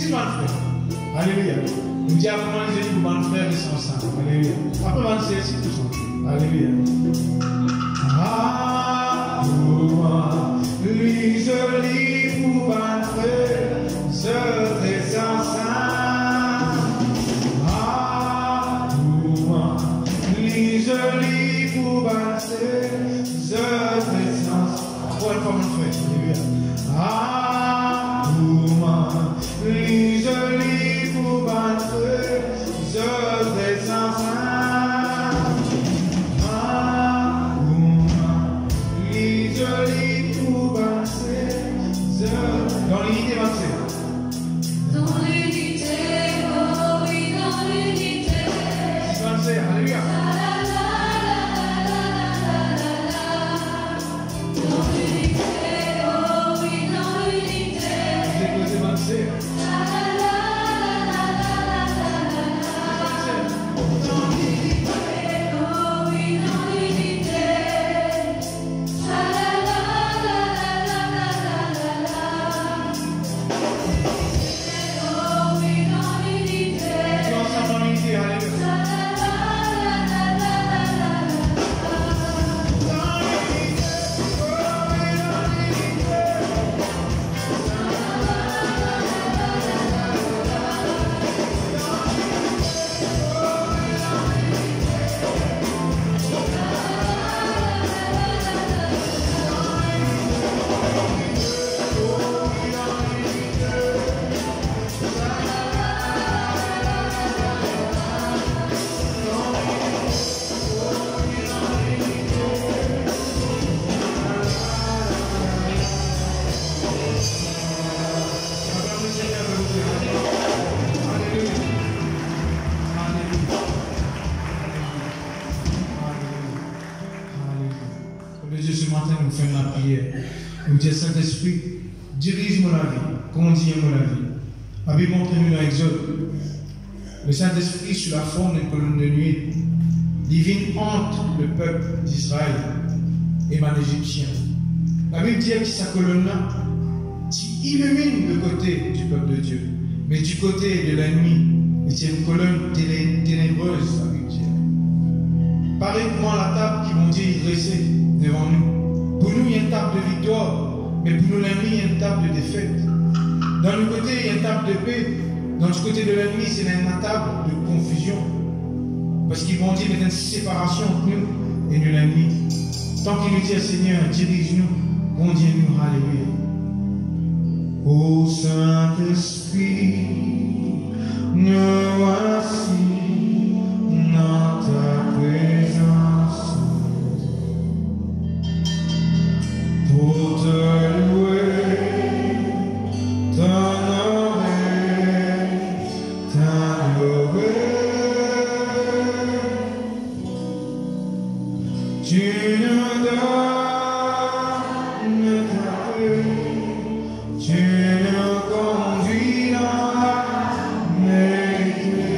Si tu vas le faire. Alléluia. Nous disons comment les équipes vont faire et sont ensemble. Alléluia. Après, on va le faire si tout ça. Alléluia. Ah, moi, lui, joli, pour va le faire, ce très ensemble. Ah, moi, lui, joli, pour va le faire, ce très ensemble. Après, on va le faire. Alléluia. Ah, moi, lui, joli, pour va le faire, ce très ensemble. Dans l'unité, dans l'unité, oh oui, dans l'unité. Alléluia. Dans l'unité, oh oui, dans l'unité. Vous écoutez, nous disons, Saint-Esprit, dirige-moi la vie, conduis-moi la vie. La Bible montre-nous dans l'Exode. Le Saint-Esprit, sous la forme d'une colonne de nuit, divine hante le peuple d'Israël et man égyptien. La Bible dit que sa colonne-là illumine le côté du peuple de Dieu, mais du côté de l'ennemi, c'est une colonne ténébreuse, la Bible dit. Pareillement la table qui vont dire dressée devant nous. Pour nous, il y a une table de victoire, mais pour nous, l'ennemi, il y a une table de défaite. Dans le côté, il y a une table de paix. Dans le côté de l'ennemi, c'est une table de confusion. Parce qu'ils vont dire qu'il y a une séparation entre nous et nous, l'ennemi. Tant qu'il nous dit, Seigneur, dirige-nous, conduis-nous, alléluia. Ô Saint-Esprit, nous voici dans ta présence. Pour te louer, t'honorer, t'adorer. Tu nous donnes ta paix, tu nous conduis dans la vérité.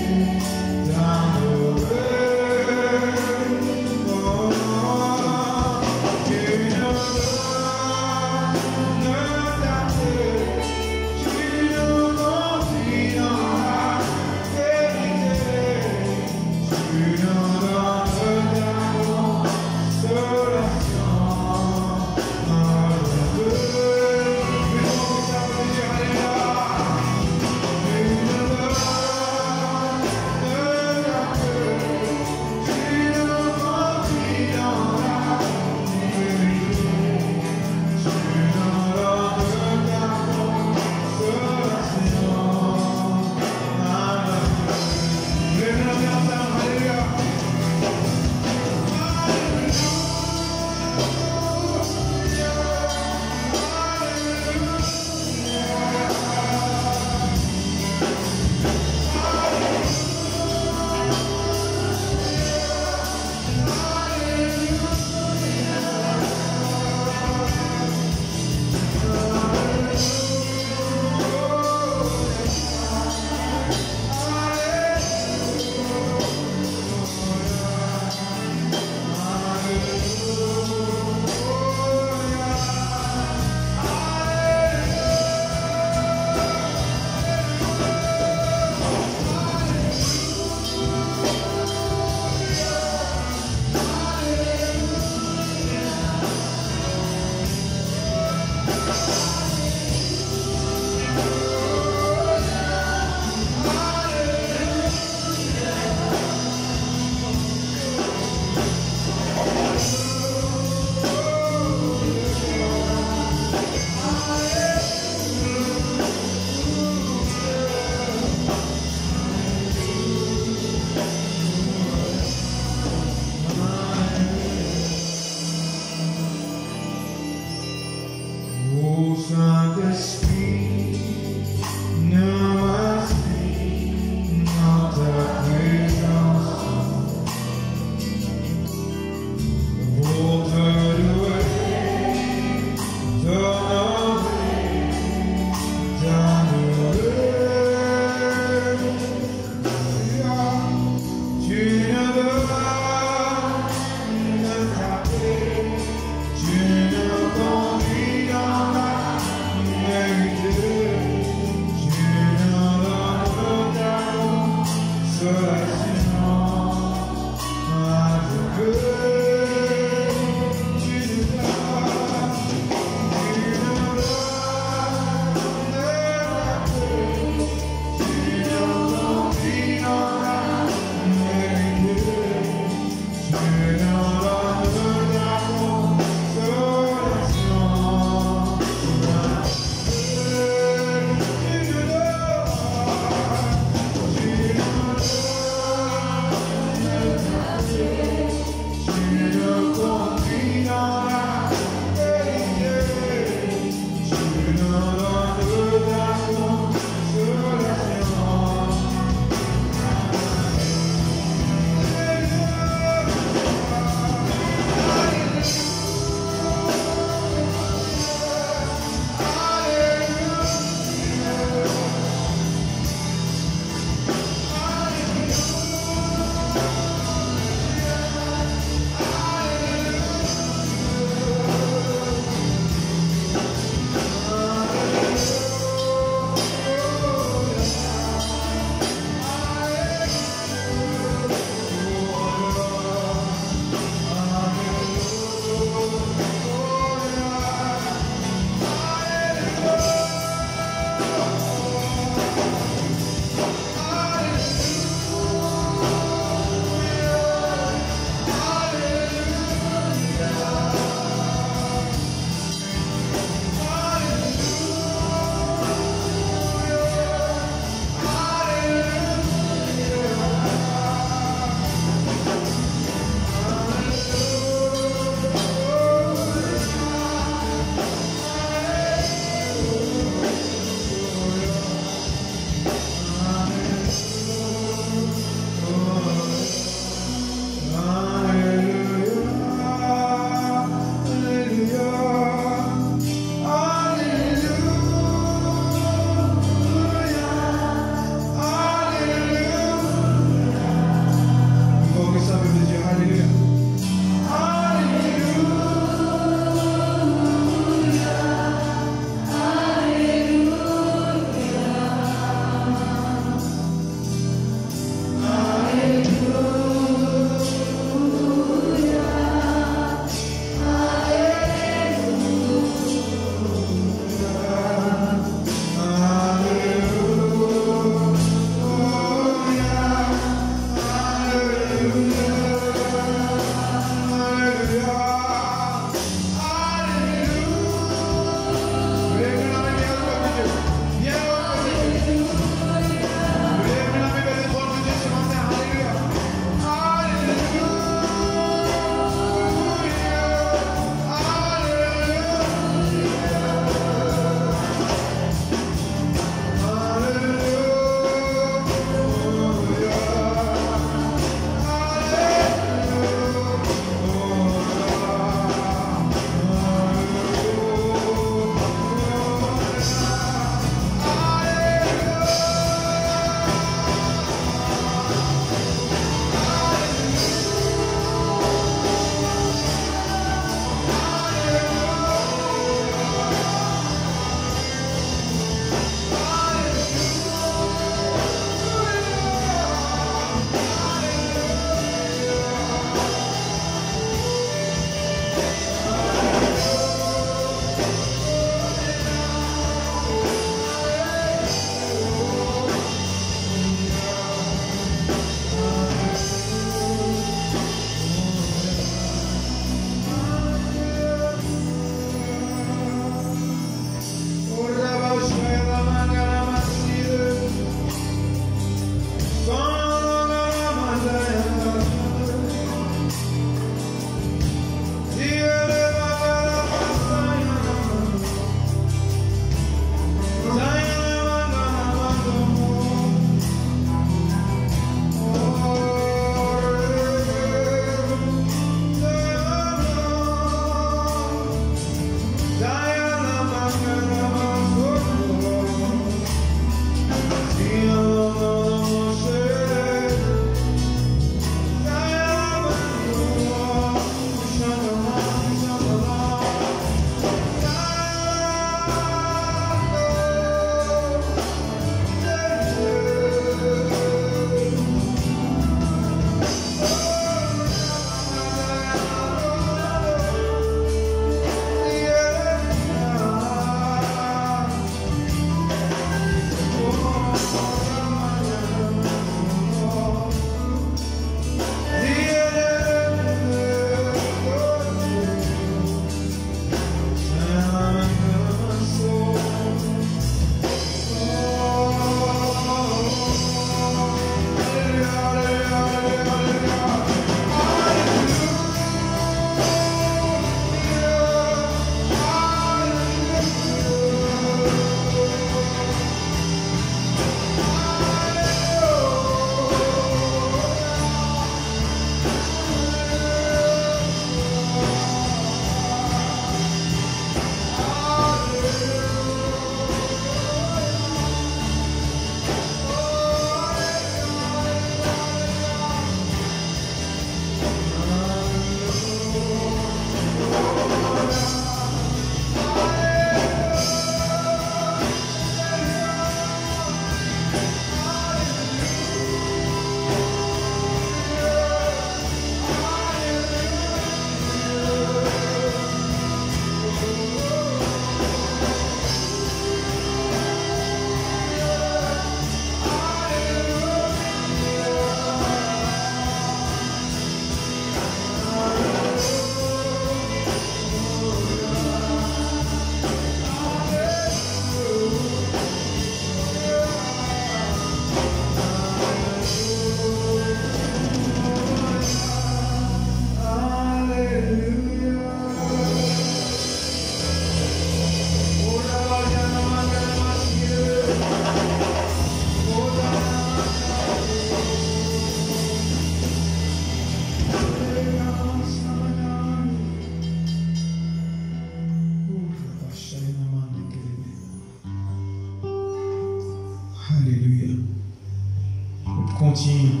continue.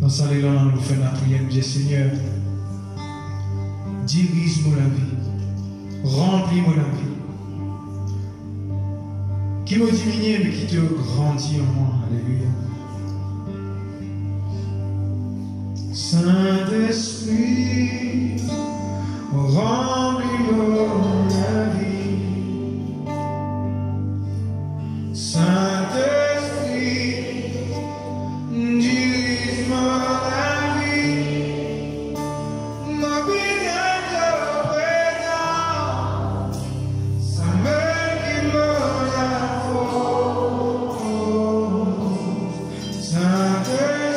Dans ça, les langues, nous faisons la prière, nous disons Seigneur, dirige-moi la vie, remplis-moi la vie. Qui me diminue, mais qui te grandit en moi. Alléluia. Saint-Esprit, remplis-moi la vie. Saint-Esprit, dirige-moi la vie. Ma vie est de présent, ça me guide la force. Saint-Esprit,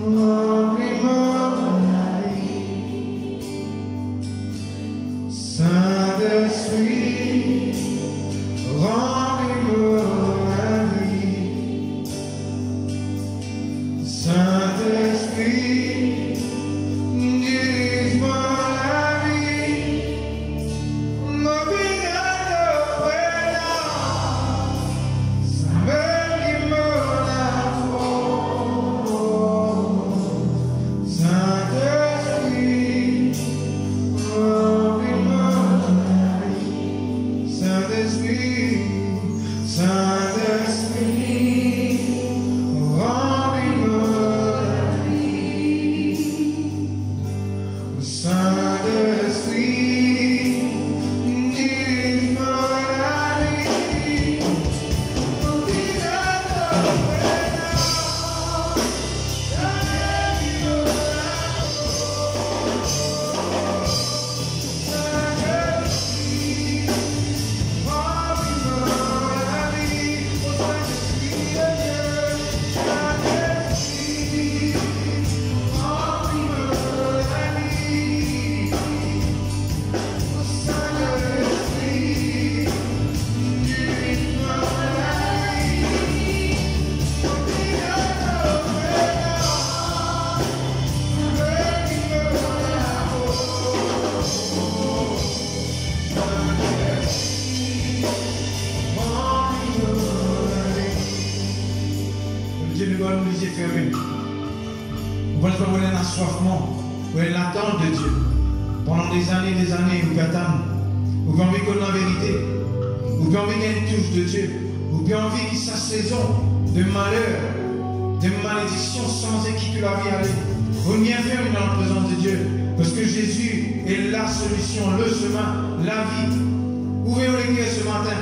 remplis-moi la vie. Saint-Esprit, remplis-moi la vie. Saint-Esprit, dirige-moi la vie. Ma vie est de présent, ça me guide la force. Saint-Esprit, remplis-moi la vie. Saint-Esprit, Saint-Esprit, remplis-moi la vie. Saint-Esprit, dirige-moi la vie. Mon vie est de présent, ça me guide la force. Saint-Esprit, remplis-moi la vie. Oh Saint-Esprit de Dieu, Saint-Esprit, remplis-moi la vie. Oh Saint-Esprit, dirige-moi la vie. Mon vie est de présent, ça me guide la force. Dieu nous donne les yeux fermés. On va le faire un assoiffement, l'attente de Dieu. Pendant des années, vous pouvez attendre. Vous pouvez envie qu'on ait la vérité. Vous pouvez envie qu'il y ait une touche de Dieu. Vous pouvez envie qu'il sa saison de malheur, de malédiction sans quitter la vie aller. Vous n'y fermez dans la présence de Dieu. Parce que Jésus est la solution, le chemin, la vie. Ouvrez les cœurs ce matin.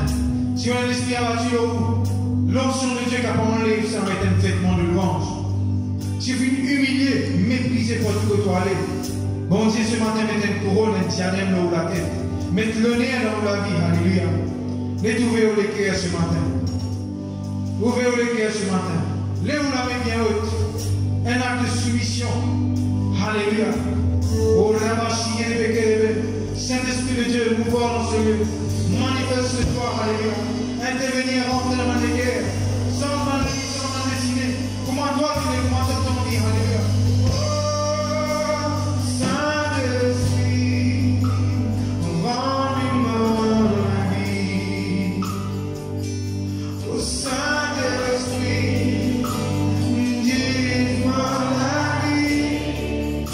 Si on a l'esprit abattu au bout, l'onction de Dieu qui a parlé, ça va être un vêtement de louange. Si vous humiliez, méprisez pour tout côtoyer. Bon Dieu, ce matin, mettez une couronne, un diadème là où la tête. Mettez le nez dans la vie. Alléluia. Ouvrez les cœurs ce matin. Ouvrez les cœurs ce matin. Lèvez la main bien haute. Un acte de soumission. Alléluia. Oh, Saint-Esprit de Dieu, nous voir dans ce lieu. Manifeste-toi, alléluia. Intervenir, rentrer dans ma guerre. Sans malédiction, sans destinée. Comment toi, tu es, comment ton vie, alléluia. Oh, Saint-Esprit, remplis-moi la vie. Oh, Saint-Esprit, dirige-moi la vie.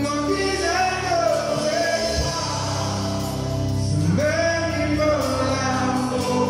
Mon visage de présent, ça me guide la force.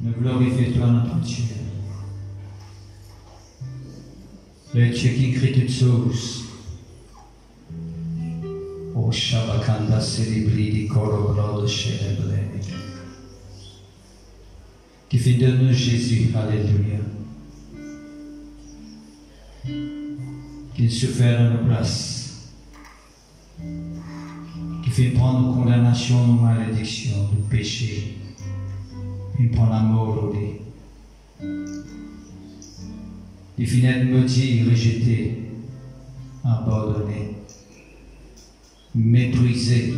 Nous glorifions toi, notre Dieu. Le Dieu qui crée toutes choses. O Shabakanda célébri di coro de célébré. Qui fait de nous Jésus, alléluia. Qui souffert à nos places. Qui fait prendre nos condamnations, nos malédictions, nos péchés. Il prend la mort au lit. Il finit de maudit, rejeté, abandonné, méprisé,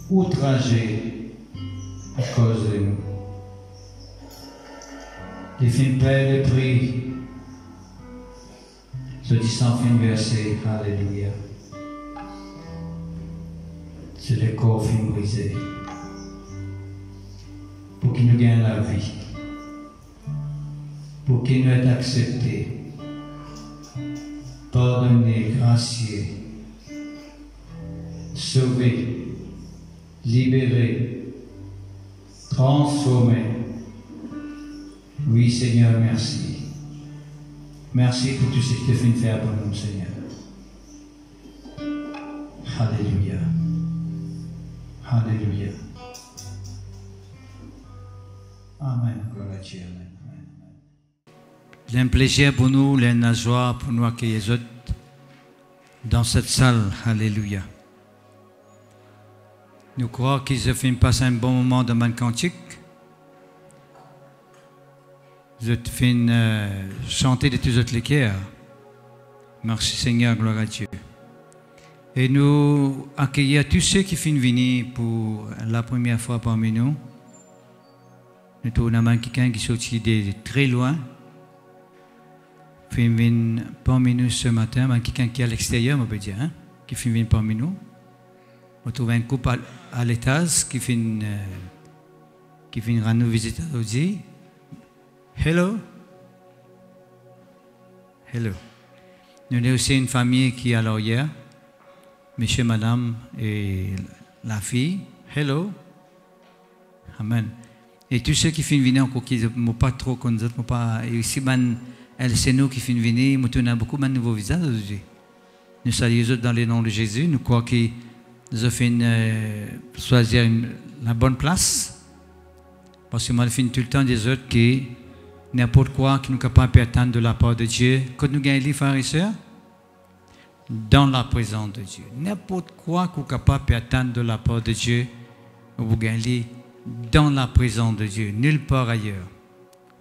outragé à cause de nous. Il finit payer le prix. Ce disant fin versé, alléluia. C'est le corps fin brisé. Pour qu'il nous gagne la vie, pour qu'il nous ait accepté, pardonné, gracié, sauvé, libéré, transformé. Oui, Seigneur, merci. Merci pour tout ce que tu as fait faire pour nous, Seigneur. Alléluia. Alléluia. Amen. Gloire à Dieu. Amen. C'est un plaisir pour nous, une joie pour nous accueillir dans cette salle. Alléluia. Nous croyons qu'ils ont fait passer un bon moment dans le cantique. Ils ont fait chanter de tous les cœurs. Merci Seigneur, gloire à Dieu. Et nous accueillons tous ceux qui viennent venir pour la première fois parmi nous. Nous avons quelqu'un qui est sorti de très loin. Qui vient parmi nous ce matin. Quelqu'un qui est à l'extérieur, on peut dire, hein, qui vient parmi nous. On trouve un couple à l'étage qui vient nous visiter aujourd'hui. Hello. Hello. Nous avons aussi une famille qui est à l'arrière. Monsieur, madame et la fille. Hello. Amen. Et tous ceux qui viennent venir encore, qui ne sont pas trop comme nous, et aussi, c'est nous qui viennent venir, nous avons beaucoup de nouveaux visages aujourd'hui. Nous saluons dans le nom de Jésus. Nous croyons qu'ils ont fait choisir la bonne place. Parce que moi, je finis tout le temps des autres qui, n'importe quoi, qui nous sont capables d'attendre de la part de Dieu. Quand nous gagnons les frères et sœurs, dans la présence de Dieu. N'importe quoi que vous êtes capable d'attendre de la part de Dieu, vous gagnez dans la présence de Dieu, nulle part ailleurs.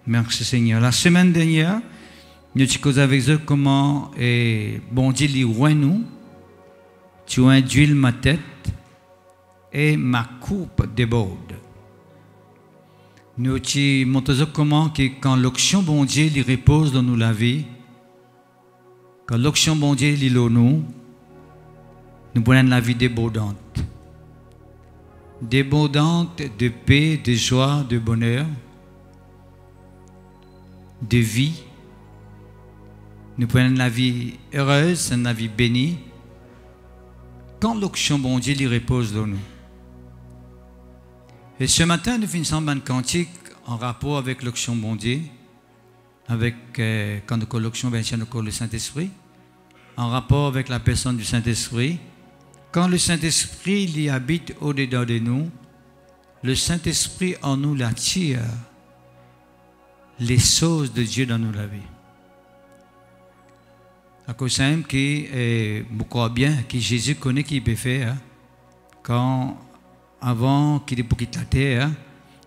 Merci Seigneur. La semaine dernière, nous avons causé avec eux comment bon Dieu lui roi nous, tu as d'huile ma tête et ma coupe déborde. Nous avons montré comment que quand l'onction bon Dieu lui repose dans nous la vie, quand l'onction bon Dieu lui nous prenons la vie débordante. Débordante de paix, de joie, de bonheur, de vie. Nous prenons la vie heureuse, une vie bénie. Quand l'onction bon Dieu lui repose dans nous. Et ce matin, nous finissons un cantique en rapport avec l'onction bon Dieu, avec quand nous avons l'onction, bien sûr, nous avons le Saint-Esprit, en rapport avec la personne du Saint-Esprit. Quand le Saint-Esprit y habite au-dedans de nous, le Saint-Esprit en nous l'attire les choses de Dieu dans nous la vie. À cause simple que je crois bien que Jésus connaît qui peut faire quand avant qu'il ait quitté la terre,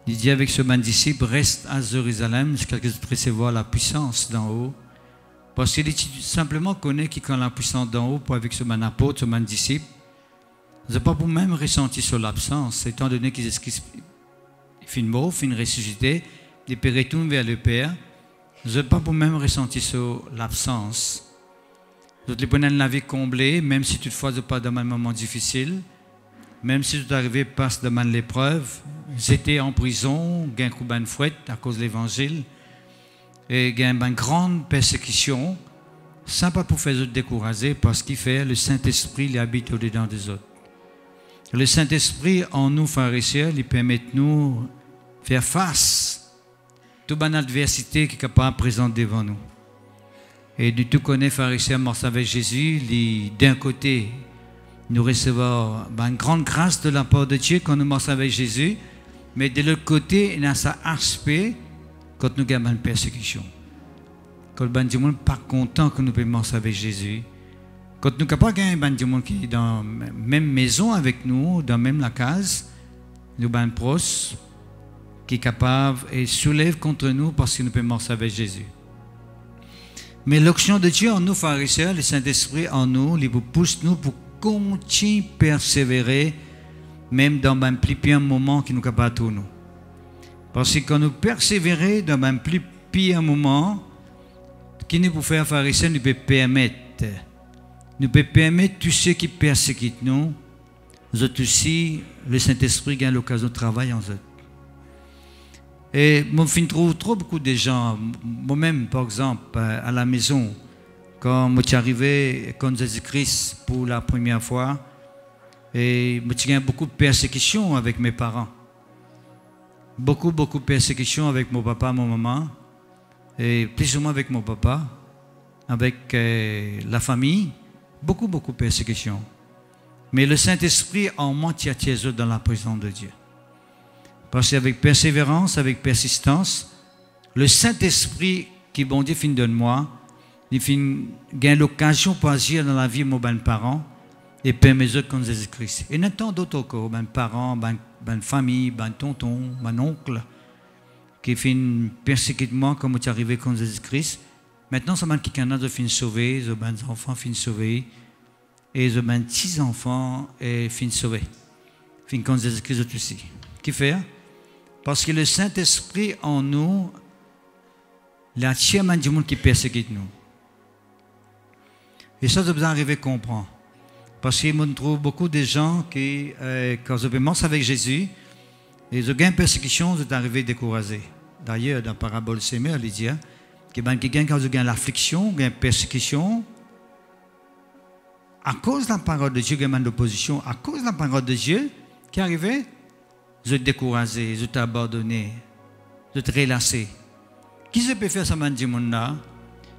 il dit avec ce disciple reste à Jérusalem jusqu'à ce que tu recevoir la puissance d'en haut. Parce qu'il simplement connaît que quand la puissance d'en haut pour avec ce apôtre, ce disciple, je n'ai pas pour même ressenti sur l'absence, étant donné qu'ils fin mort, fin ressuscité, ils peut retourner vers le Père. Je n'ai pas pour même ressenti sur l'absence. Je les prenais la vie comblée, même si toutefois je pas dans un moment difficile, même si tout arrivé passe dans l'épreuve, j'étais en prison, j'ai un de fouette à cause de l'évangile, et j'ai une grande persécution, sans pas pour faire décourager, parce qu'il fait le Saint-Esprit, il habite au-dedans des autres. Le Saint-Esprit en nous, frères et sœurs, il permet de nous faire face toute bonne adversité qui est capable de présenter devant nous. Et de tout connaître, pharisiens, mort avec Jésus, d'un côté, nous recevons une grande grâce de la part de Dieu quand nous marchons avec Jésus, mais de l'autre côté, il y a cet aspect quand nous avons une persécution. Quand le monde n'est pas content que nous puissions marcher avec Jésus, quand nous n'avons pas un monde qui est dans la même maison avec nous, dans même la case, nous avons un proche qui est capable et soulève contre nous parce que nous pouvons marcher avec Jésus. Mais l'action de Dieu en nous, pharisiens, le Saint-Esprit en nous, il pousse nous pour continuer à persévérer, même dans un plus pire moment qui nous est capable de nous. Parce que quand nous persévérons dans un plus pire moment, qui nous peut faire, pharisiens, nous peut permettre tous ceux qui persécutent nous, autres aussi, le Saint-Esprit gagne l'occasion de travailler en eux. Et moi, je trouve trop beaucoup de gens, moi-même, par exemple, à la maison, quand je suis arrivé contre Jésus-Christ pour la première fois, et j'ai eu beaucoup de persécutions avec mes parents. Beaucoup de persécutions avec mon papa, mon maman, et plus ou moins avec mon papa, avec la famille, beaucoup de persécutions. Mais le Saint-Esprit en moi tient dans la présence de Dieu. Parce qu'avec persévérance, avec persistance, le Saint-Esprit qui bon Dieu finit de moi, il gagne l'occasion pour agir dans la vie de mes parents et permet eux comme Jésus-Christ. Et il y a tant d'autres encore, mes parents, mes famille, mes tontons, mes oncles, qui finissent persécuter moi comme je suis arrivé comme Jésus-Christ. Maintenant, ça m'a dit qu'il y en a qui finissent sauvés, mes enfants finissent sauvés, et mes petits-enfants finissent sauvés. Finissent comme Jésus-Christ aussi. Qui fait? Parce que le Saint-Esprit en nous, la tienne du monde qui persécute nous. Et ça, vous arrivez à comprendre. Parce que je trouve beaucoup de gens qui, quand ils commencent avec Jésus, ils ont une persécution, ils sont arrivés découragés. D'ailleurs, dans la parabole Sémé, il dit que quand ils ont l'affliction, une persécution, à cause de la parole de Dieu, il y a une opposition, à cause de la parole de Dieu, qui est arrivé, ils sont découragés, ils sont abandonnés, ils sont relâchés. Qui se peut faire ça dans ce monde-là?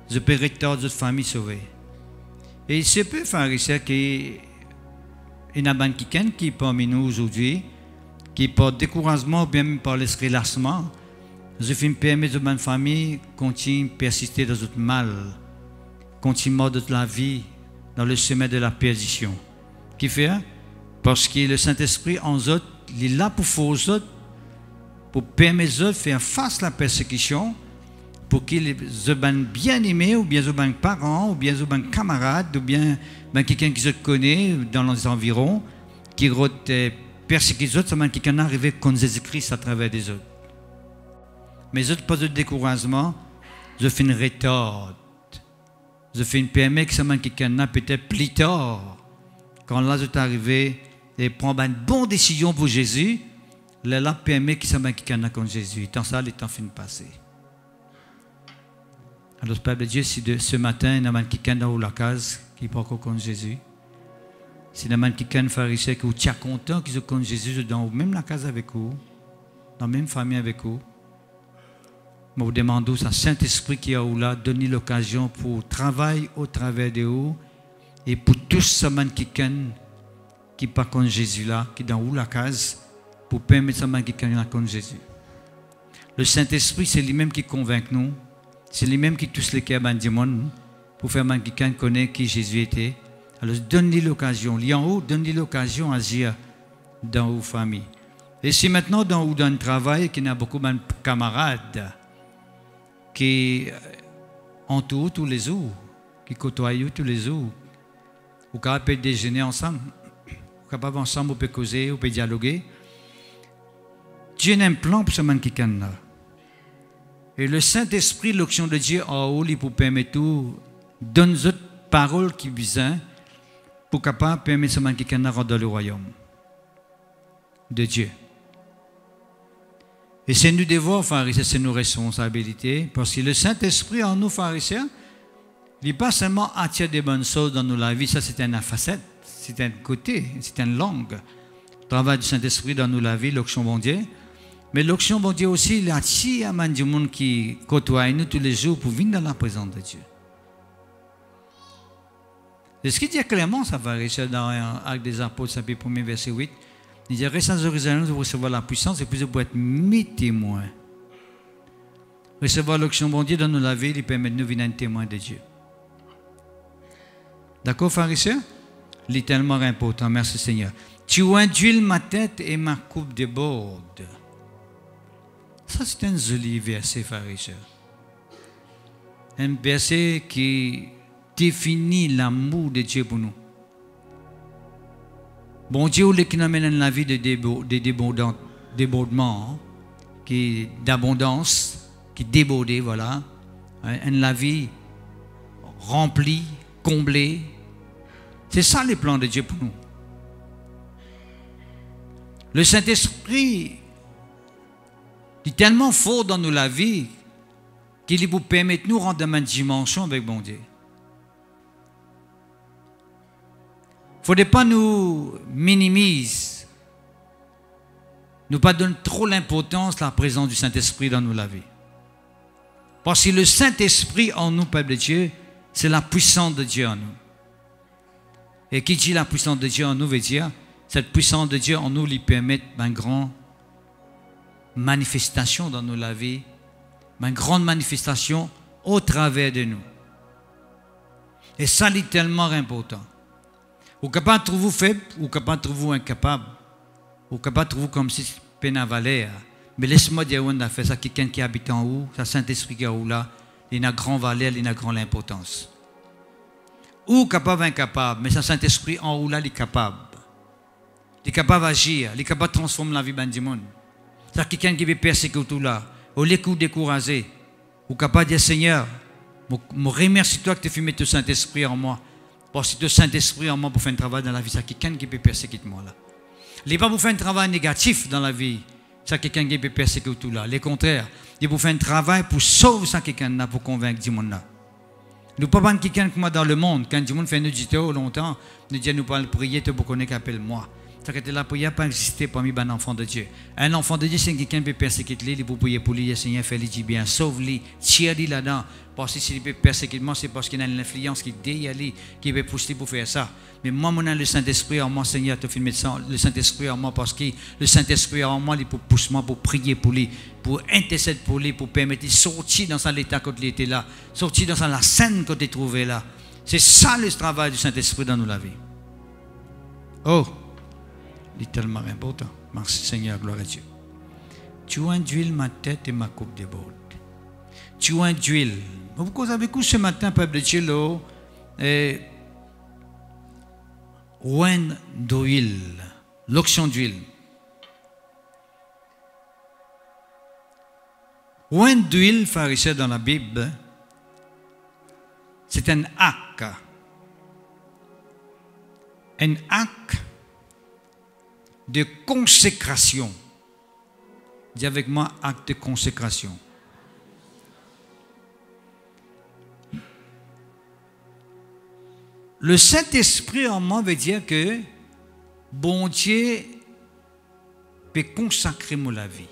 Je peux retarder notre famille sauvée. Et il se peut faire ça qu'il y a quelqu'un qui est parmi nous aujourd'hui, qui par découragement ou bien même par le relâchement, je fais permettre à ma famille continue à persister dans notre mal, continue dans la vie, dans le chemin de la perdition. Qui fait? Parce que le Saint-Esprit en eux, il est là pour faire aux autres, pour permettre aux autres de faire face à la persécution, pour qu'ils soient bien aimés, ou bien soient parents, ou bien soient camarades, ou bien quelqu'un qui se connaît dans les environs, qui persécute les autres, c'est quelqu'un arrivé contre Jésus-Christ à travers des autres. Mais les autres, pas de découragement, je fais une retard. Je fais une permet que c'est quelqu'un peut-être plus tard, quand là, je suis arrivé et prendre une bonne décision pour Jésus, là, permet que c'est quelqu'un contre Jésus. Tant ça, le temps finit de passer. Alors, Père de Dieu, si ce matin, il y a quelqu'un dans la case qui n'est pas encore contre Jésus, si il y a quelqu'un pharisien qui est content qu'ils sont contre Jésus, dans même la case avec vous, dans la même famille avec vous, je vous demande au Saint-Esprit qui est là, donner l'occasion pour travailler au travers de vous et pour tous ces quelqu'un qui n'est pas contre Jésus là, qui est dans la case, pour permettre à quelqu'un contre Jésus. Le Saint-Esprit, c'est lui-même qui convainc nous. C'est lui-même qui touche les cœurs du monde pour faire que quelqu'un connaisse qui Jésus était. Alors, donne-lui l'occasion. Lui en haut, donne-lui l'occasion d'agir dans vos familles. Et si maintenant, dans le travail, qu'il y a beaucoup de camarades qui entourent tous les jours, qui côtoient tous les jours, ou qui peuvent déjeuner ensemble, ou capables ensemble, on peut causer, on peut dialoguer. Dieu a un plan pour ce quelqu'un-là. Et le Saint-Esprit, l'action de Dieu en haut, il peut permettre tout, donne aux autres paroles qui visent pour capable permettre à quelqu'un de rentrer dans le royaume de Dieu. Et c'est nous devoir, pharisiens, c'est nos responsabilités, parce que le Saint-Esprit en nous, pharisiens, il n'est pas seulement attirer des bonnes choses dans nos vies, ça c'est une facette, c'est un côté, c'est une langue. Le travail du Saint-Esprit dans nos vies, l'action de Dieu. Mais l'onction, bon Dieu aussi, il attire à du monde qui côtoie nous tous les jours pour venir dans la présence de Dieu. C'est ce qu'il dit clairement, ça va réussir dans Actes des Apôtres, chapitre 1er, verset 8. Il dit, restez en Jérusalem, vous recevoir la puissance et puis vous pouvez être mes témoins. Recevoir l'onction, bon Dieu, dans nos la vie, il permet de nous venir un témoin de Dieu. D'accord, frères et sœurs? Il est tellement important, merci Seigneur. Tu induis ma tête et ma coupe déborde. Ça, c'est un joli verset, frères et sœurs. Un verset qui définit l'amour de Dieu pour nous. Bon Dieu, qui nous amène dans la vie de débordement, d'abondance, qui débordait, voilà. La vie remplie, comblée. C'est ça les plans de Dieu pour nous. Le Saint-Esprit est tellement fort dans nous la vie qu'il vous permet de nous rendre dans une dimension avec bon Dieu. Il ne faudrait pas nous minimiser, ne pas donner trop l'importance à la présence du Saint-Esprit dans nous la vie. Parce que le Saint-Esprit en nous, peuple de Dieu, c'est la puissance de Dieu en nous. Et qui dit la puissance de Dieu en nous veut dire, cette puissance de Dieu en nous lui permet une grande manifestation dans nous la vie, une grande manifestation au travers de nous. Et ça, c'est tellement important. Ou capable de trouver faible, ou capable de trouver incapable, ou capable de trouver comme si peine à valer. Mais laisse-moi dire on a fait ça, quelqu'un qui habite en haut, ça Saint-Esprit qui est où là, il a grand valeur, il a grande importance. Ou capable incapable, mais ça Saint-Esprit en haut là, il est capable. Il est capable d'agir, il est capable de transformer la vie du monde. C'est quelqu'un qui veut persécuter tout là, au lieu de décourager, ou capable de dire Seigneur, je remercie toi que tu as fait mettre le Saint-Esprit en moi. Parce que le Saint-Esprit en moi pour faire un travail dans la vie, c'est quelqu'un qui peut persécuter moi là. Il n'est pas pour faire un travail négatif dans la vie, c'est quelqu'un qui peut persécuter tout là. Le contraire, il est pour faire un travail pour sauver ça quelqu'un là, pour convaincre du monde là. Nous ne pouvons pas quelqu'un comme moi dans le monde, quand du monde fait nous dire longtemps, nous dit nous parlons prier, tu peux connaître qu'appelle moi. C'est que la prière n'a pas existé parmi les enfants de Dieu. Un enfant de Dieu, c'est quelqu'un qui peut persécuter, il peut prier pour lui, Seigneur, fais-lui du bien, sauve-lui, tire-lui là-dedans. Parce que s'il peut persécuter moi, c'est parce qu'il a une influence qui dégaine, qui peut pousser pour faire ça. Mais moi, mon le Saint-Esprit en moi, Seigneur, tu fais le médecin, le Saint-Esprit en moi, parce que le Saint-Esprit en moi, il peut pousser moi pour prier pour lui, pour intercéder pour lui, pour permettre de sortir dans l'état quand il était là, sortir dans la scène quand il est trouvé là. C'est ça le travail du Saint-Esprit dans la vie. Oh! Il est tellement important. Merci Seigneur, gloire à Dieu. Tu induis ma tête et ma coupe déborde. Tu induis. Pourquoi vous avez écouté ce matin, peuple de Dieu, là, oint d'huile, l'onction d'huile. Oint d'huile, pharisien dans la Bible, c'est un acte. Un acte de consécration. Dis avec moi, acte de consécration. Le Saint-Esprit en moi veut dire que bon Dieu peut consacrer la vie.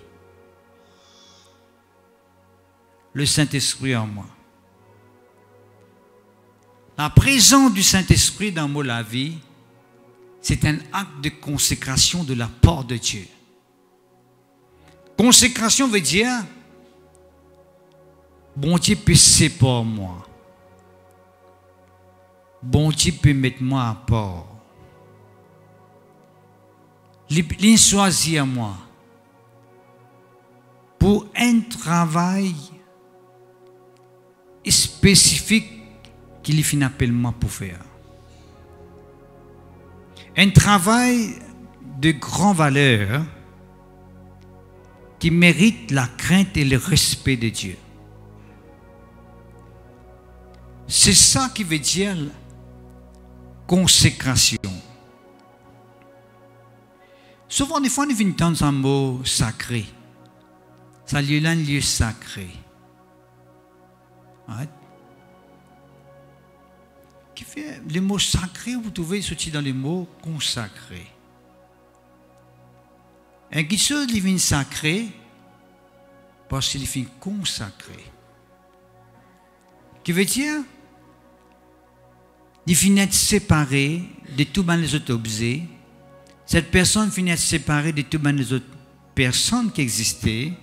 Le Saint-Esprit en moi. La présence du Saint-Esprit dans la vie, c'est un acte de consécration de la part de Dieu. Consécration veut dire, bon Dieu peut séparer moi. Bon Dieu peut mettre moi à part. Il choisit à moi pour un travail spécifique qu'il finit appelle moi pour faire. Un travail de grande valeur qui mérite la crainte et le respect de Dieu. C'est ça qui veut dire consécration. Souvent, des fois, on vient entendre un mot sacré. Ça lieu là un lieu sacré. Ouais. Qui fait les mots sacrés, vous trouvez sorti dans les mots consacrés. Et qui chose divine sacré, parce qu'il finit consacré. Qui veut dire, il finit être séparé de tous les autres objets. Cette personne finit être séparée de toutes les autres personnes qui existaient.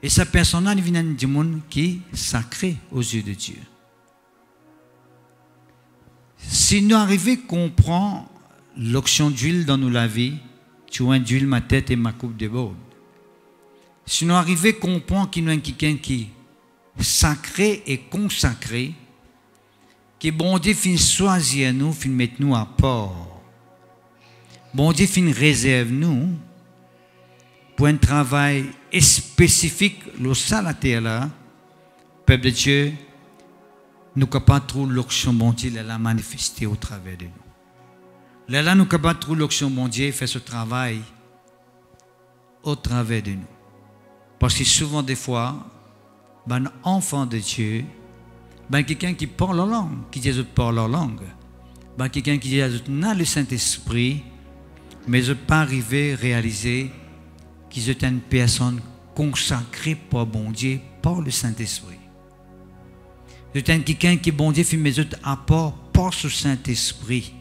Et cette personne-là vient du monde qui est sacré aux yeux de Dieu. Si nous arrivons à comprendre l'onction d'huile dans nos vies, tu vois d'huile ma tête et ma coupe déborde. Si nous arrivons à comprendre qu'il y a quelqu'un qui est sacré et consacré, que bon Dieu finit choisir nous, finit mettre nous à part. Bon Dieu finit réserve nous pour un travail spécifique, le sale à terre là, peuple de Dieu, nous ne pouvons pas trouver l'onction bon Dieu, elle a manifesté au travers de nous. Là, nous ne pouvons pas trouver l'onction bon Dieu, fait ce travail au travers de nous. Parce que souvent, des fois, un enfant de Dieu, quelqu'un qui parle leur langue, qui dit qu'ils parlent leur langue, quelqu'un qui dit qu'ils ont le Saint-Esprit, mais ils ne peuvent pas arriver à réaliser qu'ils sont une personne consacrée par bon Dieu, par le Saint-Esprit. Ils sont quelqu'un qui, bon Dieu, fait mes autres apports par ce Saint-Esprit.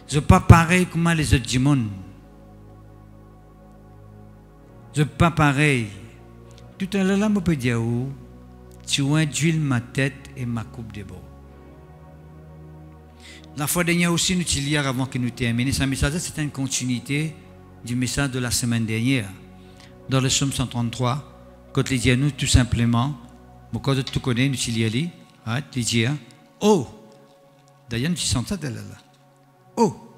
Ils ne sont pas pareils comme les autres du monde. Ils ne sont pas pareils. Tout à l'heure, je peux dire, tu as d'huile ma tête et ma coupe déborde. La fois dernière aussi, nous l'hier avant que nous terminions. Ce message, c'est une continuité du message de la semaine dernière. Dans le psaume 133, quand il dit à nous tout simplement, quand tu connais, nous l'hier, il dit, oh, d'ailleurs, nous sentons ça de là. Oh,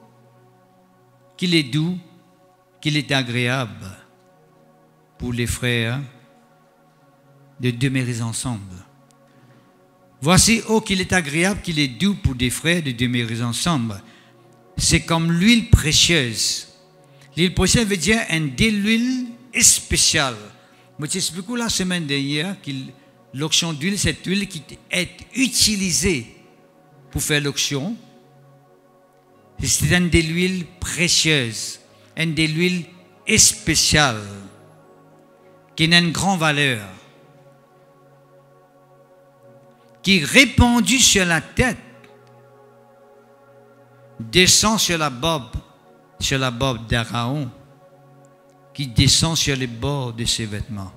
qu'il est doux, qu'il est agréable pour les frères de demeurer ensemble. Voici, oh, qu'il est agréable, qu'il est doux pour des frères de demeurer ensemble. C'est comme l'huile précieuse. L'huile précieuse veut dire de l'huile spéciale. Je t'explique la semaine dernière que l'onction d'huile, c'est cette huile qui est utilisée pour faire l'onction. C'est une de l'huile précieuse, une de l'huile spéciale, qui a une grande valeur, qui est répandue sur la tête, descend sur la barbe d'Aaron, qui descend sur les bords de ses vêtements.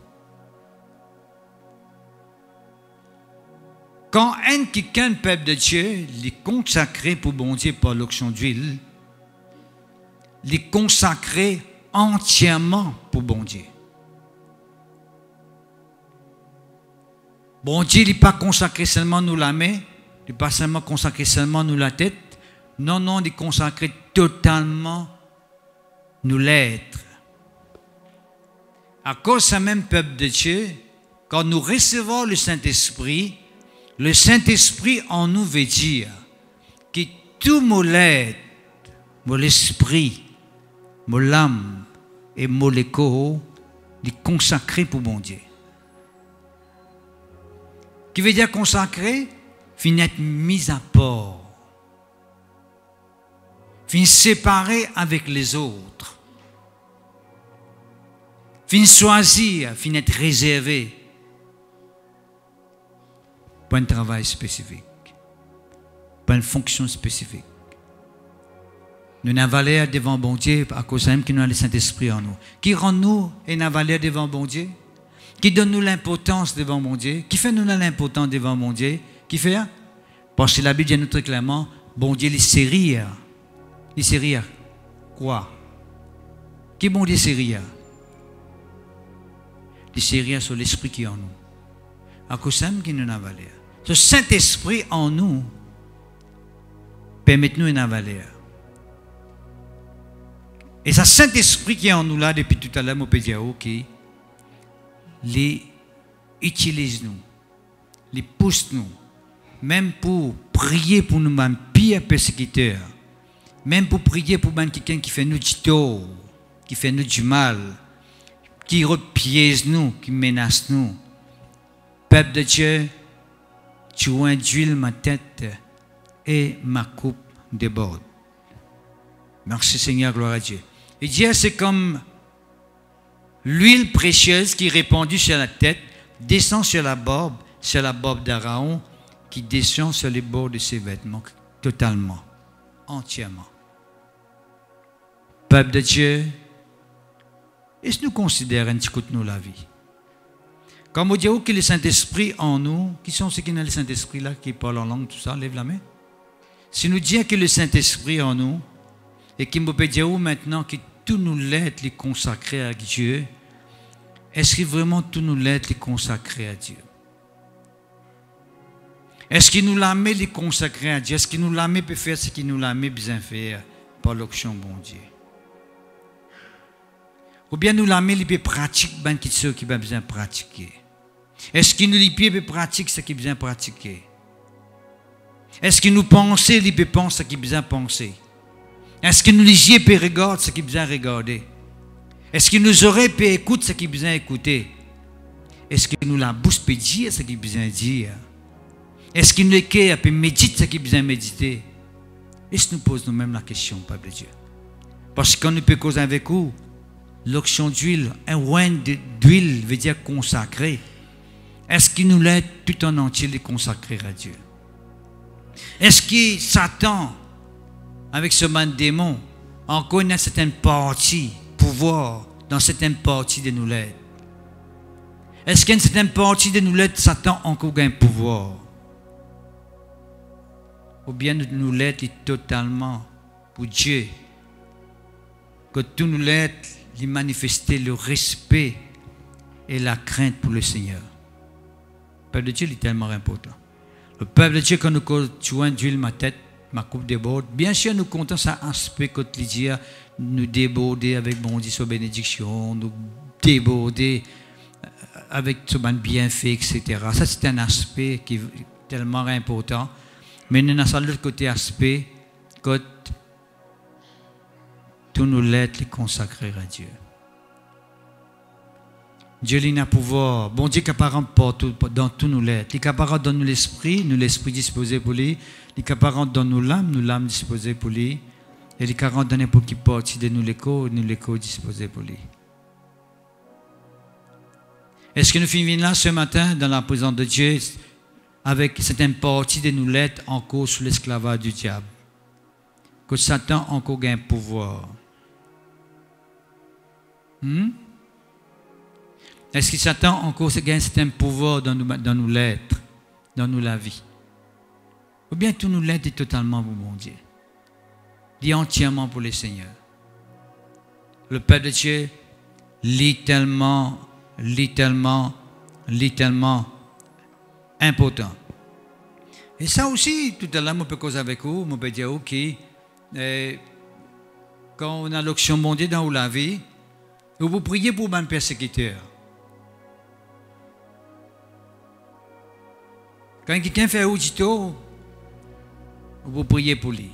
Quand quelqu'un, peuple de Dieu, est consacré pour bon Dieu par l'onction d'huile, il est consacré entièrement pour bon Dieu. Bon Dieu n'est pas consacré seulement nous la main, il n'est pas seulement consacré seulement nous la tête, non, non, il est consacré totalement nous l'être. À cause de ce même peuple de Dieu, quand nous recevons le Saint-Esprit en nous veut dire que tout mon être, mon esprit, mon âme et mon corps est consacré pour mon Dieu. Qui veut dire consacré, finit être mis à part, finit séparé avec les autres, finit choisir, finit être réservé pour un travail spécifique, pour une fonction spécifique. Nous avons valeur devant bon Dieu à cause même que nous avons le Saint-Esprit en nous. Qui rend nous une valeur devant bon Dieu? Qui donne nous l'importance devant mon Dieu? Qui fait nous l'importance devant mon Dieu? Qui fait? Parce que la Bible dit nous très clairement, bon Dieu, il sait rire. Il sait rire. Quoi? Qui bon Dieu sait rire? Il sait rire sur l'esprit qui est en nous. À cause même qui nous a valeur. Ce Saint-Esprit en nous permet-nous une valeur. Et ce Saint-Esprit qui est en nous là, depuis tout à l'heure, on peut dire, ok, les utilise-nous, les pousse-nous, même pour prier pour nous, même pire persécuteurs, même pour prier pour quelqu'un qui fait nous du tort, qui fait nous du mal, qui repiège nous, qui menace nous. Peuple de Dieu, tu induis ma tête et ma coupe déborde. Merci Seigneur, gloire à Dieu. Et Dieu, c'est comme L'huile précieuse qui est répandue sur la tête descend sur la barbe d'Aaron, qui descend sur les bords de ses vêtements, totalement, entièrement. Peuple de Dieu, est-ce que nous considérons un petit coup de nous la vie? Quand on dit que le Saint-Esprit en nous, qui sont ceux qui ont le Saint-Esprit là, qui parlent en langue, tout ça, lève la main. Si nous disons que le Saint-Esprit en nous, et qu'il peut dire maintenant que tout nous l'aide les consacrer à Dieu, est-ce que vraiment tout nous l'aide les consacrer à Dieu? Est-ce qu'il nous l'a mis les consacrer à Dieu? Est-ce qu'il nous l'a mis pour faire ce qu'il nous l'a mis besoin faire par l'action bon Dieu? Ou bien nous l'a mis les pratiques ben qui ceux qui ont besoin de pratiquer? Est-ce qu'il nous les pieds pratique ce qu'il a besoin de pratiquer? Est-ce qu'il nous pense les pense ce qu'il a besoin de penser? Est-ce qu'il nous les yeux peut regarder ce qu'il a besoin de regarder? Est-ce qu'il nous aurait peut écouter ce qu'il a besoin d'écouter? Est-ce qu'il nous la bouche peut dire ce qu'il a besoin de dire? Est-ce qu'il nous cœur peut méditer ce qu'il a besoin de méditer? Est-ce que nous posons nous-mêmes la question, peuple de Dieu? Parce que quand nous pouvons causer avec vous, l'onction d'huile, un oin d'huile veut dire consacré. Est-ce qu'il nous l'aide tout en entier de consacrer à Dieu? Est-ce que Satan, avec ce man démon, encore une certaine partie, pouvoir dans certaines parties de nous l'aide? Est-ce qu'il y a une certaine partie de nous l'aide, Satan encore un pouvoir? Ou bien nous l'aide totalement pour Dieu? Que tout nous l'aide de manifester le respect et la crainte pour le Seigneur. Le peuple de Dieu est tellement important. Le peuple de Dieu, quand nous jouons d'huile ma tête, ma coupe déborde, bien sûr nous comptons ça aspect quotidien, nous déborder avec bon Dieu sa bénédiction, nous déborder avec ce bienfait, etc. Ça c'est un aspect qui est tellement important. Mais nous avons l'autre côté aspect, que tout nous l'aide les consacrer à Dieu. Dieu a pouvoir. Bon Dieu est capable partout, dans tout nous l'aide. Il est capable de nous l'esprit disposé pour lui. Il est capable de nous l'âme disposée pour lui. Et il est capable de n'importe qui partie de nous l'écho disposé pour lui. Est-ce que nous finissons là ce matin dans la présence de Dieu avec certaines parties de nous l'aide encore sous l'esclavage du diable? Que Satan encore gagne pouvoir. Est-ce que Satan encore gagne un pouvoir dans nous l'être, dans nous la vie? Ou bien tout nous l'aide est totalement pour mon Dieu, dit entièrement pour le Seigneur. Le Père de Dieu, littéralement important. Et ça aussi, tout à l'heure, je peux causer avec vous, je peux dire, ok, quand on a l'action mondiale dans la vie, vous priez pour un persécuteur. Quand quelqu'un fait un audito, vous priez pour lui.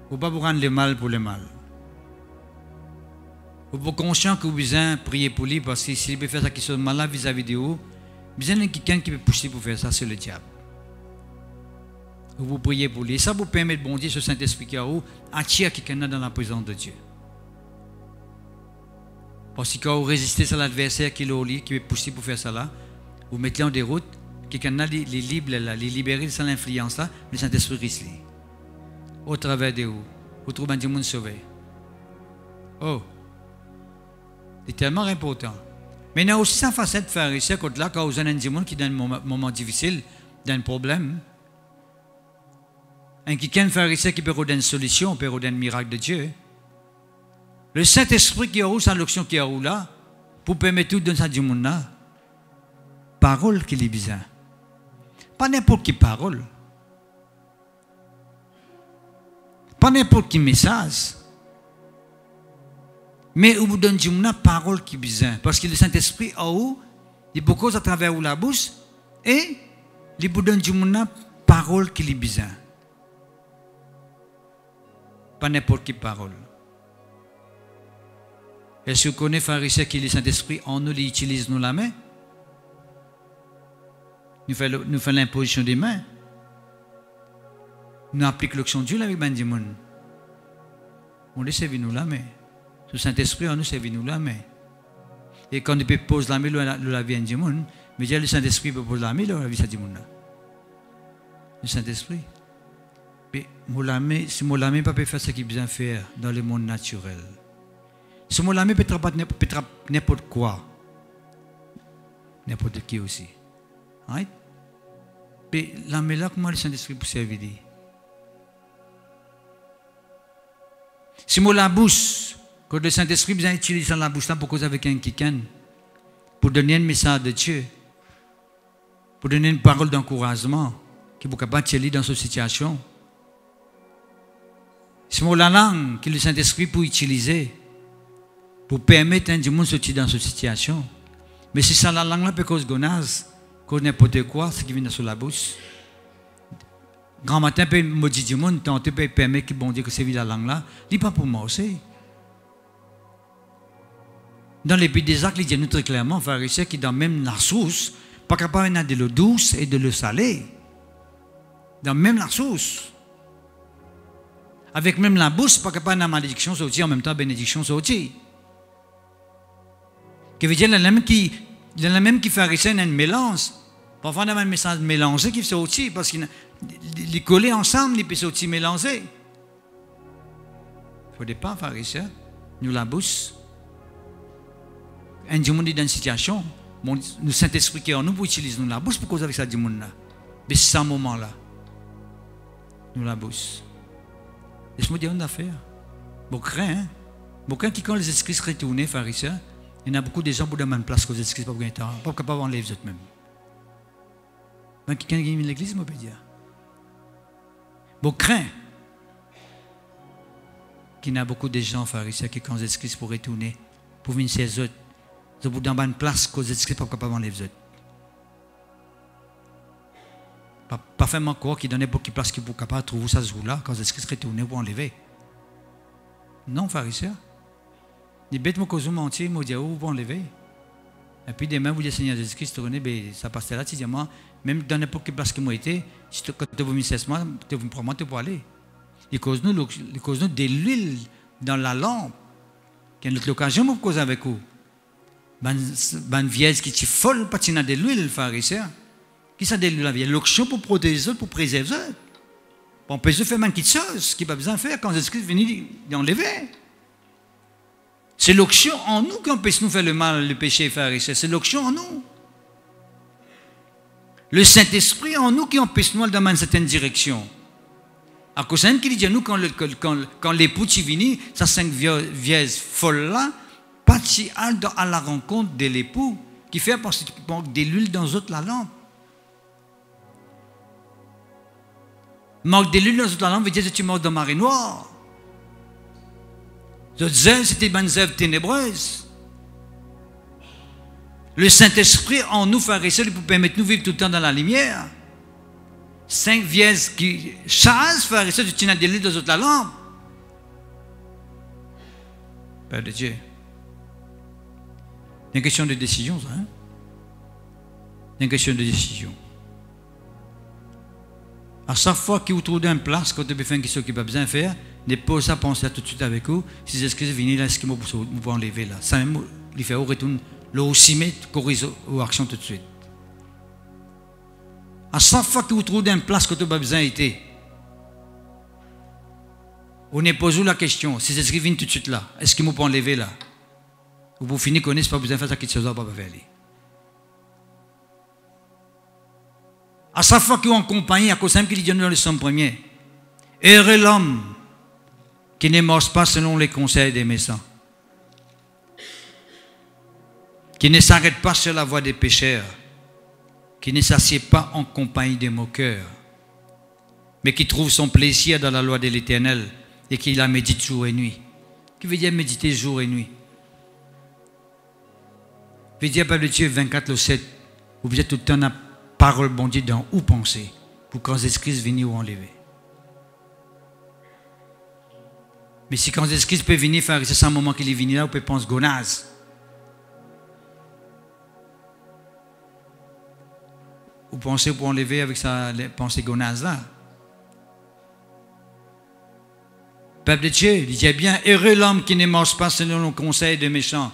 Vous ne pouvez pas vous rendre le mal pour le mal. Vous êtes conscient que vous besoin de prier pour lui parce que s'il peut faire ça qui sont malades vis-à-vis de vous, besoin de quelqu'un qui peut pousser pour faire ça, c'est le diable. Vous priez pour lui. Et ça vous permet de bon Dieu, ce Saint-Esprit qui a où, attirer quelqu'un dans la présence de Dieu. Parce que quand vous résistez à l'adversaire qui est au lit, qui peut pousser pour faire ça là, vous mettez en déroute, quelqu'un a les libérer de cette influence là, le Saint-Esprit risque. Au travers de vous, vous trouvez un dimanche sauvé. Oh! C'est tellement important. Mais il y a aussi sa facette de faire ici, quand vous avez un dimanche qui est dans un moment difficile, dans un problème. Un quelqu'un fait ici qui peut donner une solution, peut donner un miracle de Dieu. Le Saint-Esprit qui a où, sa l'action qui a où là, pour permettre tout dans sa dimanche là, parole qu'il est besoin. Pas n'importe quelle parole. Pas n'importe quel message. Mais vous donne une parole qui est besoin. Parce que le Saint-Esprit a où, il peut causer à travers la bouche et il vous donne une parole qui est besoin. Pas n'importe quelle parole. Est-ce que vous connaissez pharisien qui est le Saint-Esprit en nous, il utilise nous la main? Nous faisons l'imposition des mains. Nous appliquons l'action de Dieu avec ben monde. On laisse servir nous la main. Le Saint-Esprit en nous servir nous la main. Et quand il peut poser la main, la vie du monde, mais le Saint-Esprit peut poser la main, la vie du monde. Le Saint-Esprit. Mais si mon lame ne peut pas faire ce qu'il a besoin de faire dans le monde naturel. Si mon lame peut faire n'importe quoi, n'importe qui aussi. Right? Mais l'âme là, comment le Saint-Esprit peut servir? Si mon la bouche, quand le Saint-Esprit besoin d'utiliser la bouche là pour causer avec un kikan, pour donner un message de Dieu, pour donner une parole d'encouragement, qui est capable de lire dans cette situation. Si mon la langue que le Saint-Esprit peut utiliser pour permettre à un monde de sortir dans cette situation. Mais si ça la langue là peut cause gonaz, cause n'importe quoi, ce qui vient sur la bouche. Grand matin peut maudire du monde, tenter peut permettre que bon Dieu que c'est la langue là, il n'est pas pour moi aussi. Dans les pays des actes, il dit nous très clairement, pharisiens qui dans même la source, pas capable de l'eau douce et de l'eau salée. Dans même la source. Avec même la bouche, pas capable de la malédiction sortir, en même temps bénédiction sortir. Que veut dire, il y en a même qui pharisiens un mélange. Parfois, on a un message mélangé qui sortit, parce qu'il les coller ensemble, ils peuvent sortir mélangés. Il ne faut pas, pharisiens, nous la bouche. Un monde est dans une situation, le Saint-Esprit qui est en nous pour utiliser nous la bouche pour cause avec ça du monde là. Mais c'est ce moment-là. Nous la bouche. Laisse-moi dire une affaire. Bon craint, hein? Bon craint qui quand les esprits se retournent, pharisiens, il y en a beaucoup de gens pour demander place qu'aux esprits pas pour temps, pas capable d'enlever les autres même. Donc quelqu'un qui vient de l'église, moi peut dire. Bon craint. Qu'il y a beaucoup de gens pharisiens qui quand les esprits pour retourner, pour venir chez eux autres. Vous avez dans une place que vous êtes pas capable d'enlever les autres. Pas vraiment quoi qui donne beaucoup de place qui vous capable de trouver ça ce jour-là quand vous êtes retourné pour enlever. Non, pharisiens. Les bêtes me causent mentir, me disent où vous enlever. Et puis demain vous dites Seigneur Jésus-Christ, ça passe là, tu dis moi, même dans n'importe quelle place que moi été, quand vous me cessez moi, vous me prenez pour aller. Il cause nous de l'huile dans la lampe. Qu'il y a une autre occasion pour causer avec vous. Ban vieille qui est folle, pas de l'huile, pharisien. Qui ça de l'huile la vieille? L'onction pour protéger les autres, pour préserver les autres. On peut se faire man quelque chose, qui n'a pas besoin de faire quand Jésus-Christ vient d'enlever. C'est l'onction en nous qui empêche nous faire le mal, le péché, pharisien. C'est l'onction en nous. Le Saint-Esprit en nous qui empêche nous dans une certaine direction. À cause de qui dit à nous quand l'époux est venu, ça 5 vieilles folles là, parti à la rencontre de l'époux, qui fait parce que tu manques de l'huile dans autres la lampe. Manque de l'huile dans autres la lampe veut dire que tu manques de marée noire. D'autres zèles, c'était une œuvre ténébreuse. Le Saint-Esprit en nous, pharisiens, pour permettre de nous vivre tout le temps dans la lumière. 5 vieilles qui chassent, pharisiens, tu tiens de l'huile dans autres la lampe. Père de Dieu. C'est une question de décision, ça. Hein? C'est une question de décision. À chaque fois que vous trouvez une place, quand vous avez fait une question qui n'a pas besoin de faire, ne pas ça penser tout de suite avec vous. Si c'est ce que vous venez là, est-ce que vous pouvez enlever là? Ça même, il fait retourne, le aussi mettre, corriger aux actions tout de suite. À chaque fois que vous trouvez une place que vous n'avez pas besoin d'être, on ne pose la question, si c'est ce qui vient tout de suite là, est-ce que vous pouvez enlever là? Ou pour finir, qu'on n'ait pas besoin de faire quelque chose là, pas faire aller. À chaque fois qu'ils ont accompagné, à cause de qu'il dit dans le psaume premier, heureux l'homme qui ne marche pas selon les conseils des méchants, qui ne s'arrête pas sur la voie des pécheurs, qui ne s'assied pas en compagnie des moqueurs, mais qui trouve son plaisir dans la loi de l'Éternel et qui la médite jour et nuit. Qui veut dire méditer jour et nuit? Veut dire, Père de Dieu, 24/7, vous êtes tout le temps dans la parole bon Dieu dans où penser, pour quand Jésus-Christ vienne ou enlever. Mais si quand Jésus-Christ peut venir faire, c'est un moment qu'il est venu là, vous pouvez penser gonaz. Vous pensez pour enlever avec sa pensée gonaz là. Peuple de Dieu, il dit bien, heureux l'homme qui ne marche pas selon le conseil des méchants.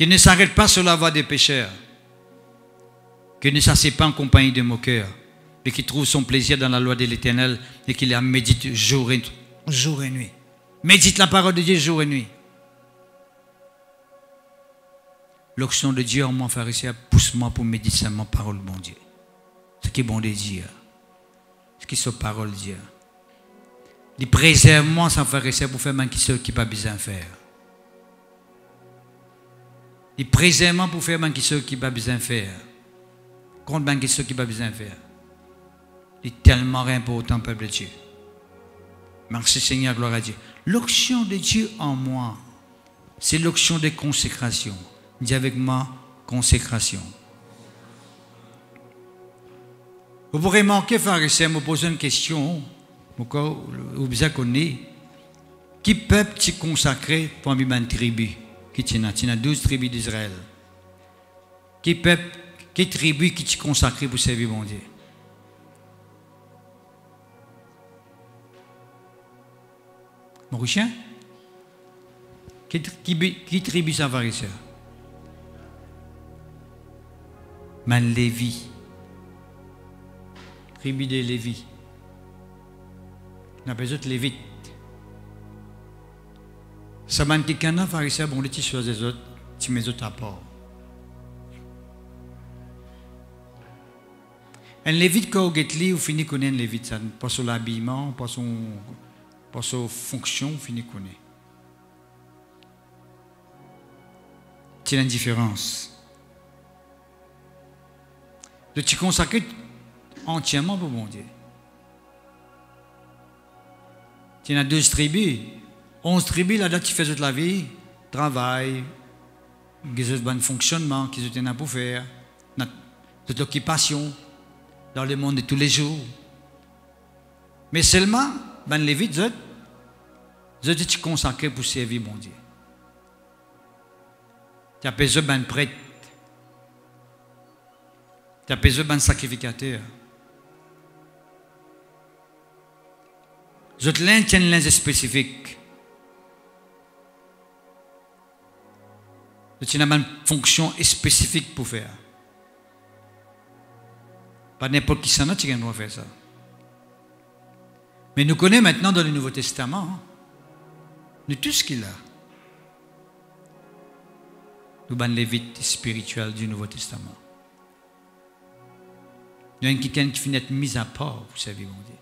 qui ne s'arrête pas sur la voie des pécheurs, qui ne s'assied pas en compagnie de moqueurs, mais qui trouve son plaisir dans la loi de l'Éternel et qui la médite jour et nuit. Médite la parole de Dieu jour et nuit. L'onction de Dieu en moi, pharisien, pousse-moi pour méditer sa parole, bon Dieu. Ce qui est bon de dire. Ce qui est sa parole, Dieu. Il préserve-moi sans pharisien pour faire ce qui n'a pas besoin de faire. Il préserve-moi pour faire ce qui n'a pas besoin de faire. Contre ce qui n'a pas besoin de faire. Il est tellement important, peuple de Dieu. Merci Seigneur, gloire à Dieu. L'onction de Dieu en moi, c'est l'onction de consécration. Dis avec moi, consécration. Vous pourrez manquer, pharisien, me poser une question, vous bien connaître, qui peuple tu consacré parmi une tribu, qui tu as 12 tribus d'Israël. Qui peuple, qui tribu qui tu consacré pour servir mon Dieu? Mauricien? Qui tribu ça, pharisien? Man Lévi. Tribu de Lévi. On appelle ça Lévite. Ça m'a dit qu'un pharisien, bon, les choses des autres, tu mets autres apports. Un Lévite, quand vous finissez de connaître un Lévite, ça pas sur l'habillement, pas sur fonction, vous finissez de connaître. C'est une différence. De te consacrer entièrement pour mon Dieu. Tu as 12 tribus. 11 tribus, là-dedans, tu fais toute la vie, travail, qui ont un bon fonctionnement, qui ont un pour faire, toute l'occupation dans le monde de tous les jours. Mais seulement, ben les vides, je te consacrer pour servir mon Dieu. Tu as besoin d'un prêtre. Tu as besoin d'un sacrificateur. Je te l'ai une lens spécifique. Je tiens une fonction spécifique pour faire. Pas n'importe qui s'en a, tu dois faire ça. Mais nous connaissons maintenant dans le Nouveau Testament, nous tout ce qu'il a. Nous sommes les lévites spirituels du Nouveau Testament. Nous avons quelqu'un qui finit d'être mis à part, vous savez, mon Dieu.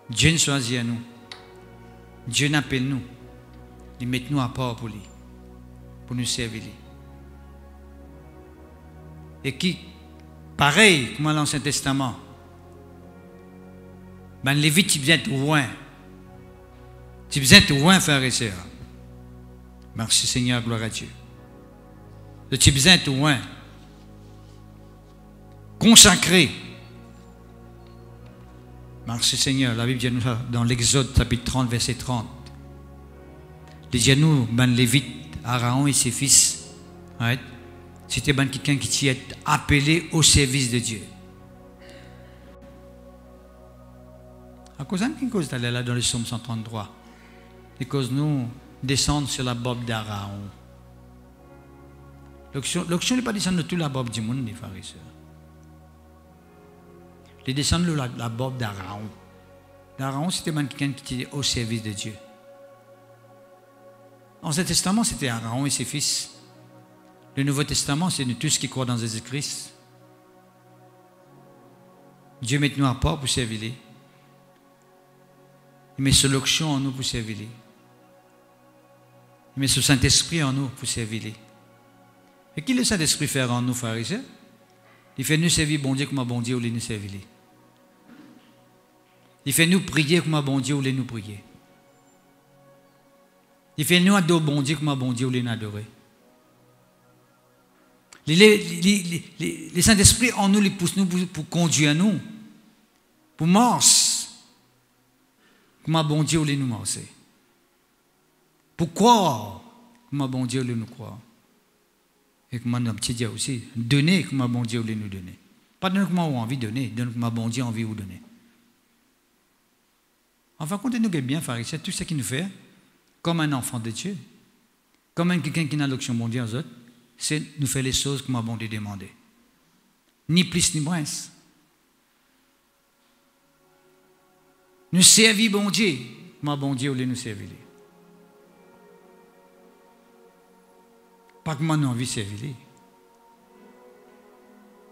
Dieu nous choisit à nous. Dieu nous appelle nous. Il met nous à part pour lui. Pour nous servir. Et qui, pareil comme dans l'Ancien Testament, ben les Lévites, tu viens de loin. Tu viens de loin, frères et sœurs. Merci Seigneur, gloire à Dieu. Tu viens de loin. Consacré. Merci Seigneur. La Bible dit nous dans l'Exode, chapitre 30, verset 30. Il dit nous, ben Lévite, Aaron et ses fils, right? C'était ben quelqu'un qui t'y est appelé au service de Dieu. À cause d'une cause d'aller là dans le psaume 133. C'est cause nous descendre sur la bobe d'Aaron. L'onction n'est pas descendre de toute la bobe du monde, les frères et sœurs. Les descendre de la bobe d'Aaron. Aaron, c'était quelqu'un qui était au service de Dieu. L'Ancien Testament, c'était Aaron et ses fils. Le Nouveau Testament, c'est nous tous qui croient dans Jésus-Christ. Dieu met nous à part pour servir. Il met ce l'onction en nous pour servir. Il met ce Saint-Esprit en nous pour servir. Et qui le Saint-Esprit fait en nous, frères et sœurs? Il fait nous servir bon Dieu comme bon Dieu ou les nous servir. Il fait nous prier comme bon Dieu ou les nous prier. Il fait nous adorer bon Dieu comme bon Dieu ou les nous adorer. Les Saint-Esprit en nous, les poussent nous pour conduire nous, pour marcher, comme bon Dieu ou les nous marcher. Pour croire comme bon Dieu ou les nous croire. Et comme un petit Dieu aussi, donner comme bon Dieu ou les nous donner. Pas donner comme on a envie de donner, donner comme bon Dieu a envie de vous donner. Enfin, quand nous sommes bien pharisiens, tout ce qu'il nous fait, comme un enfant de Dieu, comme quelqu'un qui n'a l'option mondiale aux autres, c'est nous faire les choses que ma bon Dieu demandé. Ni plus ni moins. Nous servir bon Dieu, ma bon Dieu voulait nous servir. Pas que moi, nous envie de servir.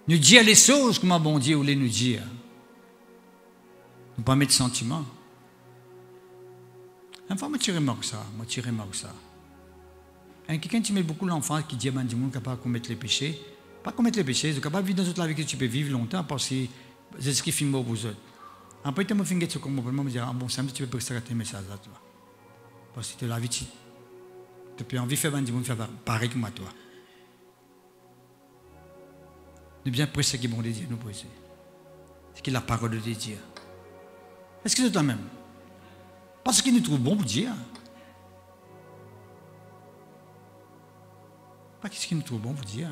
Nous dire les choses que ma bon Dieu voulait nous dire. Ne pas mettre sentiments. Enfin, moi, je remarque ça. Quelqu'un qui met beaucoup l'enfant qui dit à du monde capable de commettre les péchés. Pas commettre les péchés, c'est capable de vivre dans toute la vie que tu peux vivre longtemps parce que c'est ce qui filme pour vous autres. Après, tu me fais ce comme moi, me dire, ah bon, samedi, tu peux presser tes messages à toi. Parce que tu as la vie, tu peux envie de faire du monde faire pareil que moi, toi. Nous bien presser ce qui est bon de Dieu, nous presser. C'est qui la parole de Dieu. Est-ce que c'est toi même? Parce qu'il nous trouve bon pour dire. Pas qu'est-ce qu'il nous trouve bon pour dire.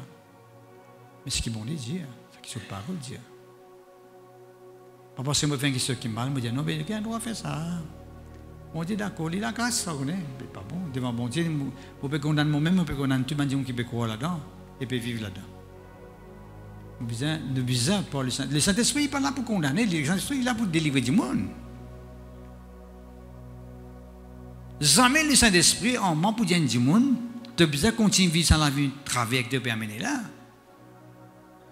Mais ce qui est bon de dire, c'est qui est parole de dire. Pas parce que je fais quelque chose qui est mal, je me dis non, mais il doit faire ça. On dit d'accord, il a grâce, ça, mais pas bon. Devant bon Dieu, on peut condamner moi-même, on peut condamner tout le monde qui peut croire là-dedans et peut vivre là-dedans. Nous besoin pour le Saint-Esprit. Le Saint-Esprit n'est pas là pour condamner, le Saint-Esprit est là pour délivrer du monde. Jamais le Saint-Esprit, en m'en pour dire du monde, tu as besoin de continuer à vivre sans la vie, travailler avec Dieu pour amener là.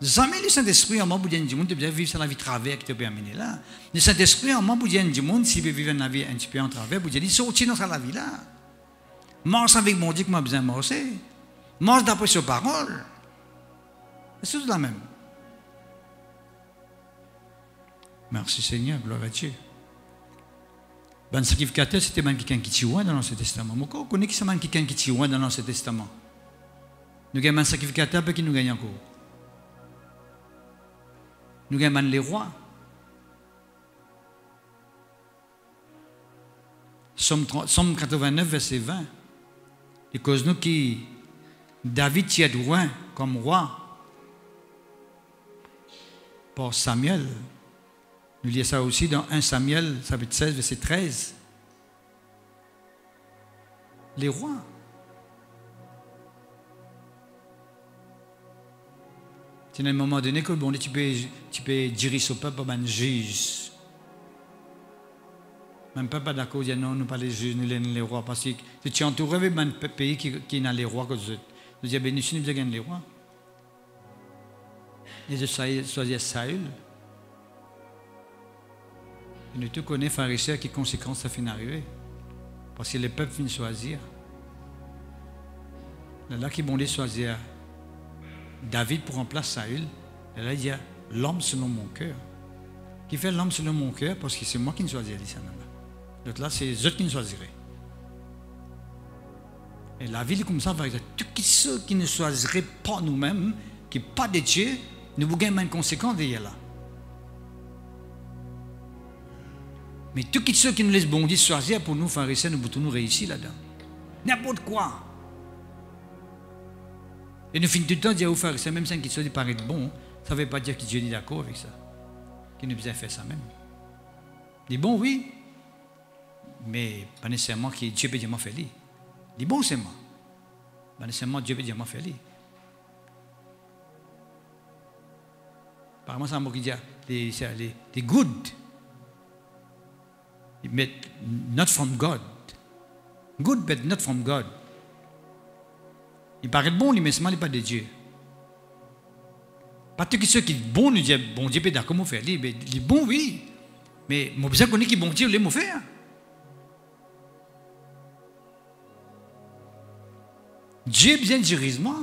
Jamais le Saint-Esprit, en m'en pour dire du monde, tu as besoin de vivre sans la vie, travailler avec Dieu pour amener là. Le Saint-Esprit, en m'en pour dire du monde, s'il veut vivre une vie un petit peu en travers, pour dire, il sortit dans la vie là. Marche avec mon Dieu que moi besoin de marcher. Marche d'après ses paroles. C'est tout la même. Merci Seigneur, gloire à Dieu. Ben sacrificateur, c'était même quelqu'un qui tue dans l'Ancien Testament. Moi, on connaît qui c'est même quelqu'un qui tue dans l'Ancien Testament. Nous avons un sacrificateur qui nous gagne encore. Nous avons les rois. Somme 89, verset 20. Et cause nous qui David tient droit comme roi pour Samuel. Nous lisons ça aussi dans 1 Samuel, chapitre 16, verset 13. Les rois. C'est à un moment donné que bon, tu peux diriger au peuple comme un juge. Même peuple pas d'accord, dit non, nous pas les juges, nous les rois. Parce que tu es entouré d'un pays qui n'a les rois que nous. Nous disons, ben, nous avons les rois. Et je choisis Saül. Et nous tous connaissons pharisiens qui conséquences ça finit arriver. Parce que les peuples finissent choisir. Là qui vont les choisir David pour remplacer Saül. Et là il dit l'homme selon mon cœur. Qui fait l'homme selon mon cœur parce que c'est moi qui ne choisirai ça. Donc là c'est eux qui ne choisiraient. Et la ville comme ça, par exemple, tous ceux qui ne choisiraient pas nous-mêmes, qui n'est pas de Dieu, nous vous gagnons une conséquence derrière là. Mais tous ceux qui nous laissent bon Dieu choisir pour nous, pharisiens, nous pouvons nous réussir là-dedans. N'importe quoi. Et nous finissons tout le temps de dire aux pharisiens, même si qui paraît bon, ça ne veut pas dire que Dieu est d'accord avec ça. Qu'il nous besoin faire ça même. Il dit bon, oui, mais pas nécessairement que Dieu peut dire moi faire lui. Il dit bon, c'est moi. Pas nécessairement Dieu peut dire moi faire lui. Apparemment, ça m'a dit les good. But not from God. Good, but not from God. Il paraît bon, mais seulement il n'est pas de Dieu. Pas tous ceux qui sont bons, nous disent, bon Dieu peut d'accord, comment faire. Il est bon, oui. Mais moi, je connais qui bon Dieu, il faut faire. Dieu vient diriger moi.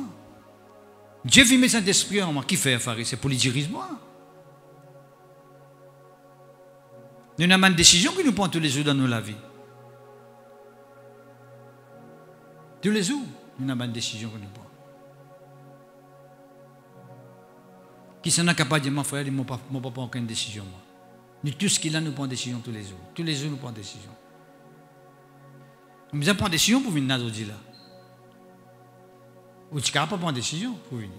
Dieu vient mettre Saint-Esprit en moi. Qui fait faire? C'est pour le diriger moi. Nous avons une décision que nous prenons tous les jours dans nos vies. Tous les jours, nous avons une décision que nous prenons. Qui sont capables de dire, mon frère, je ne prends pas aucune décision. Moi. Nous, tout ce qu'il a, nous prenons une décision tous les jours. Tous les jours, nous prenons une décision. Nous avons pris une décision pour venir aujourd'hui là. Ou tu n'as pas pris une décision pour venir.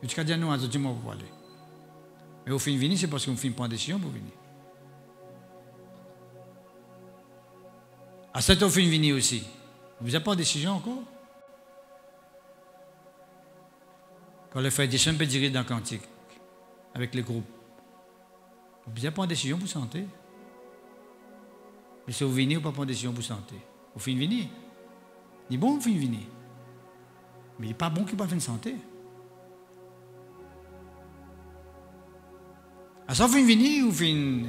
Ou tu as dit non, aujourd'hui, moi, pour aller. Mais au fin de venir, c'est parce qu'on finit prendre une décision pour venir. À cette heure, fin venir aussi. Vous n'avez pas de décision encore? Quand le frère Deschamps peut diriger dans le cantique, avec les groupes, vous n'avez pas de décision pour santé. Mais si vous venez, vous n'avez pas de décision pour santé. Vous finissez venir. Il est bon, vous finissez venir. Mais il n'est pas bon qu'il n'y ait pas de santé. À ça, vous finissez venir, vous finissez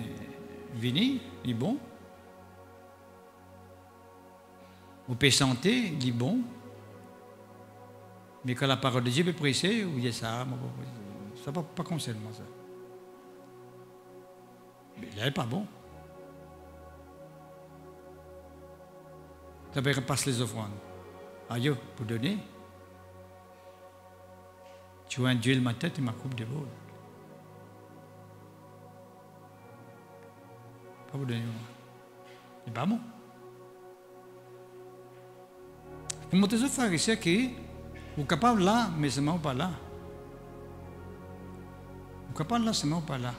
venir, il est bon. Vous pouvez santé, il est bon. Mais quand la parole de Dieu peut presser, vous dites ça, ça ne va pas concerner ça. Mais là, il n'est pas bon. Ça peut repasser les offrandes. Aïe, pour donner. Tu vois un Dieu de ma tête et ma coupe de bol. Pas vous donner. C'est pas bon. Pour montrer aux pharisiens que vous êtes capable là, mais seulement pas là. Vous êtes capable là, seulement pas là.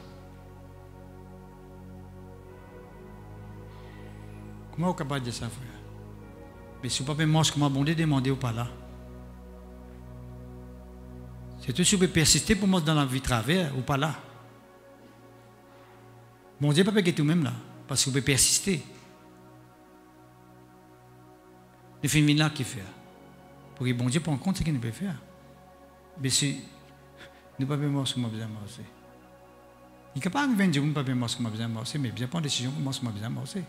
Comment vous êtes capable de dire ça, frère? Mais si vous ne pouvez pas manger, comment bon Dieu demander ou pas là? C'est tout si vous pouvez persister pour moi dans la vie de travers ou pas là. Mon Dieu ne peut pas tout même là, parce que vous pouvez persister. Le film là qui fait. Pour que bon Dieu prenne compte ce qu'il ne peut faire. Mais si nous ne pouvons pas manger comme besoin de manger. Il est capable de dire que nous ne pouvons pas manger comme besoin de manger, mais bien prendre décision pour manger comme besoin de manger.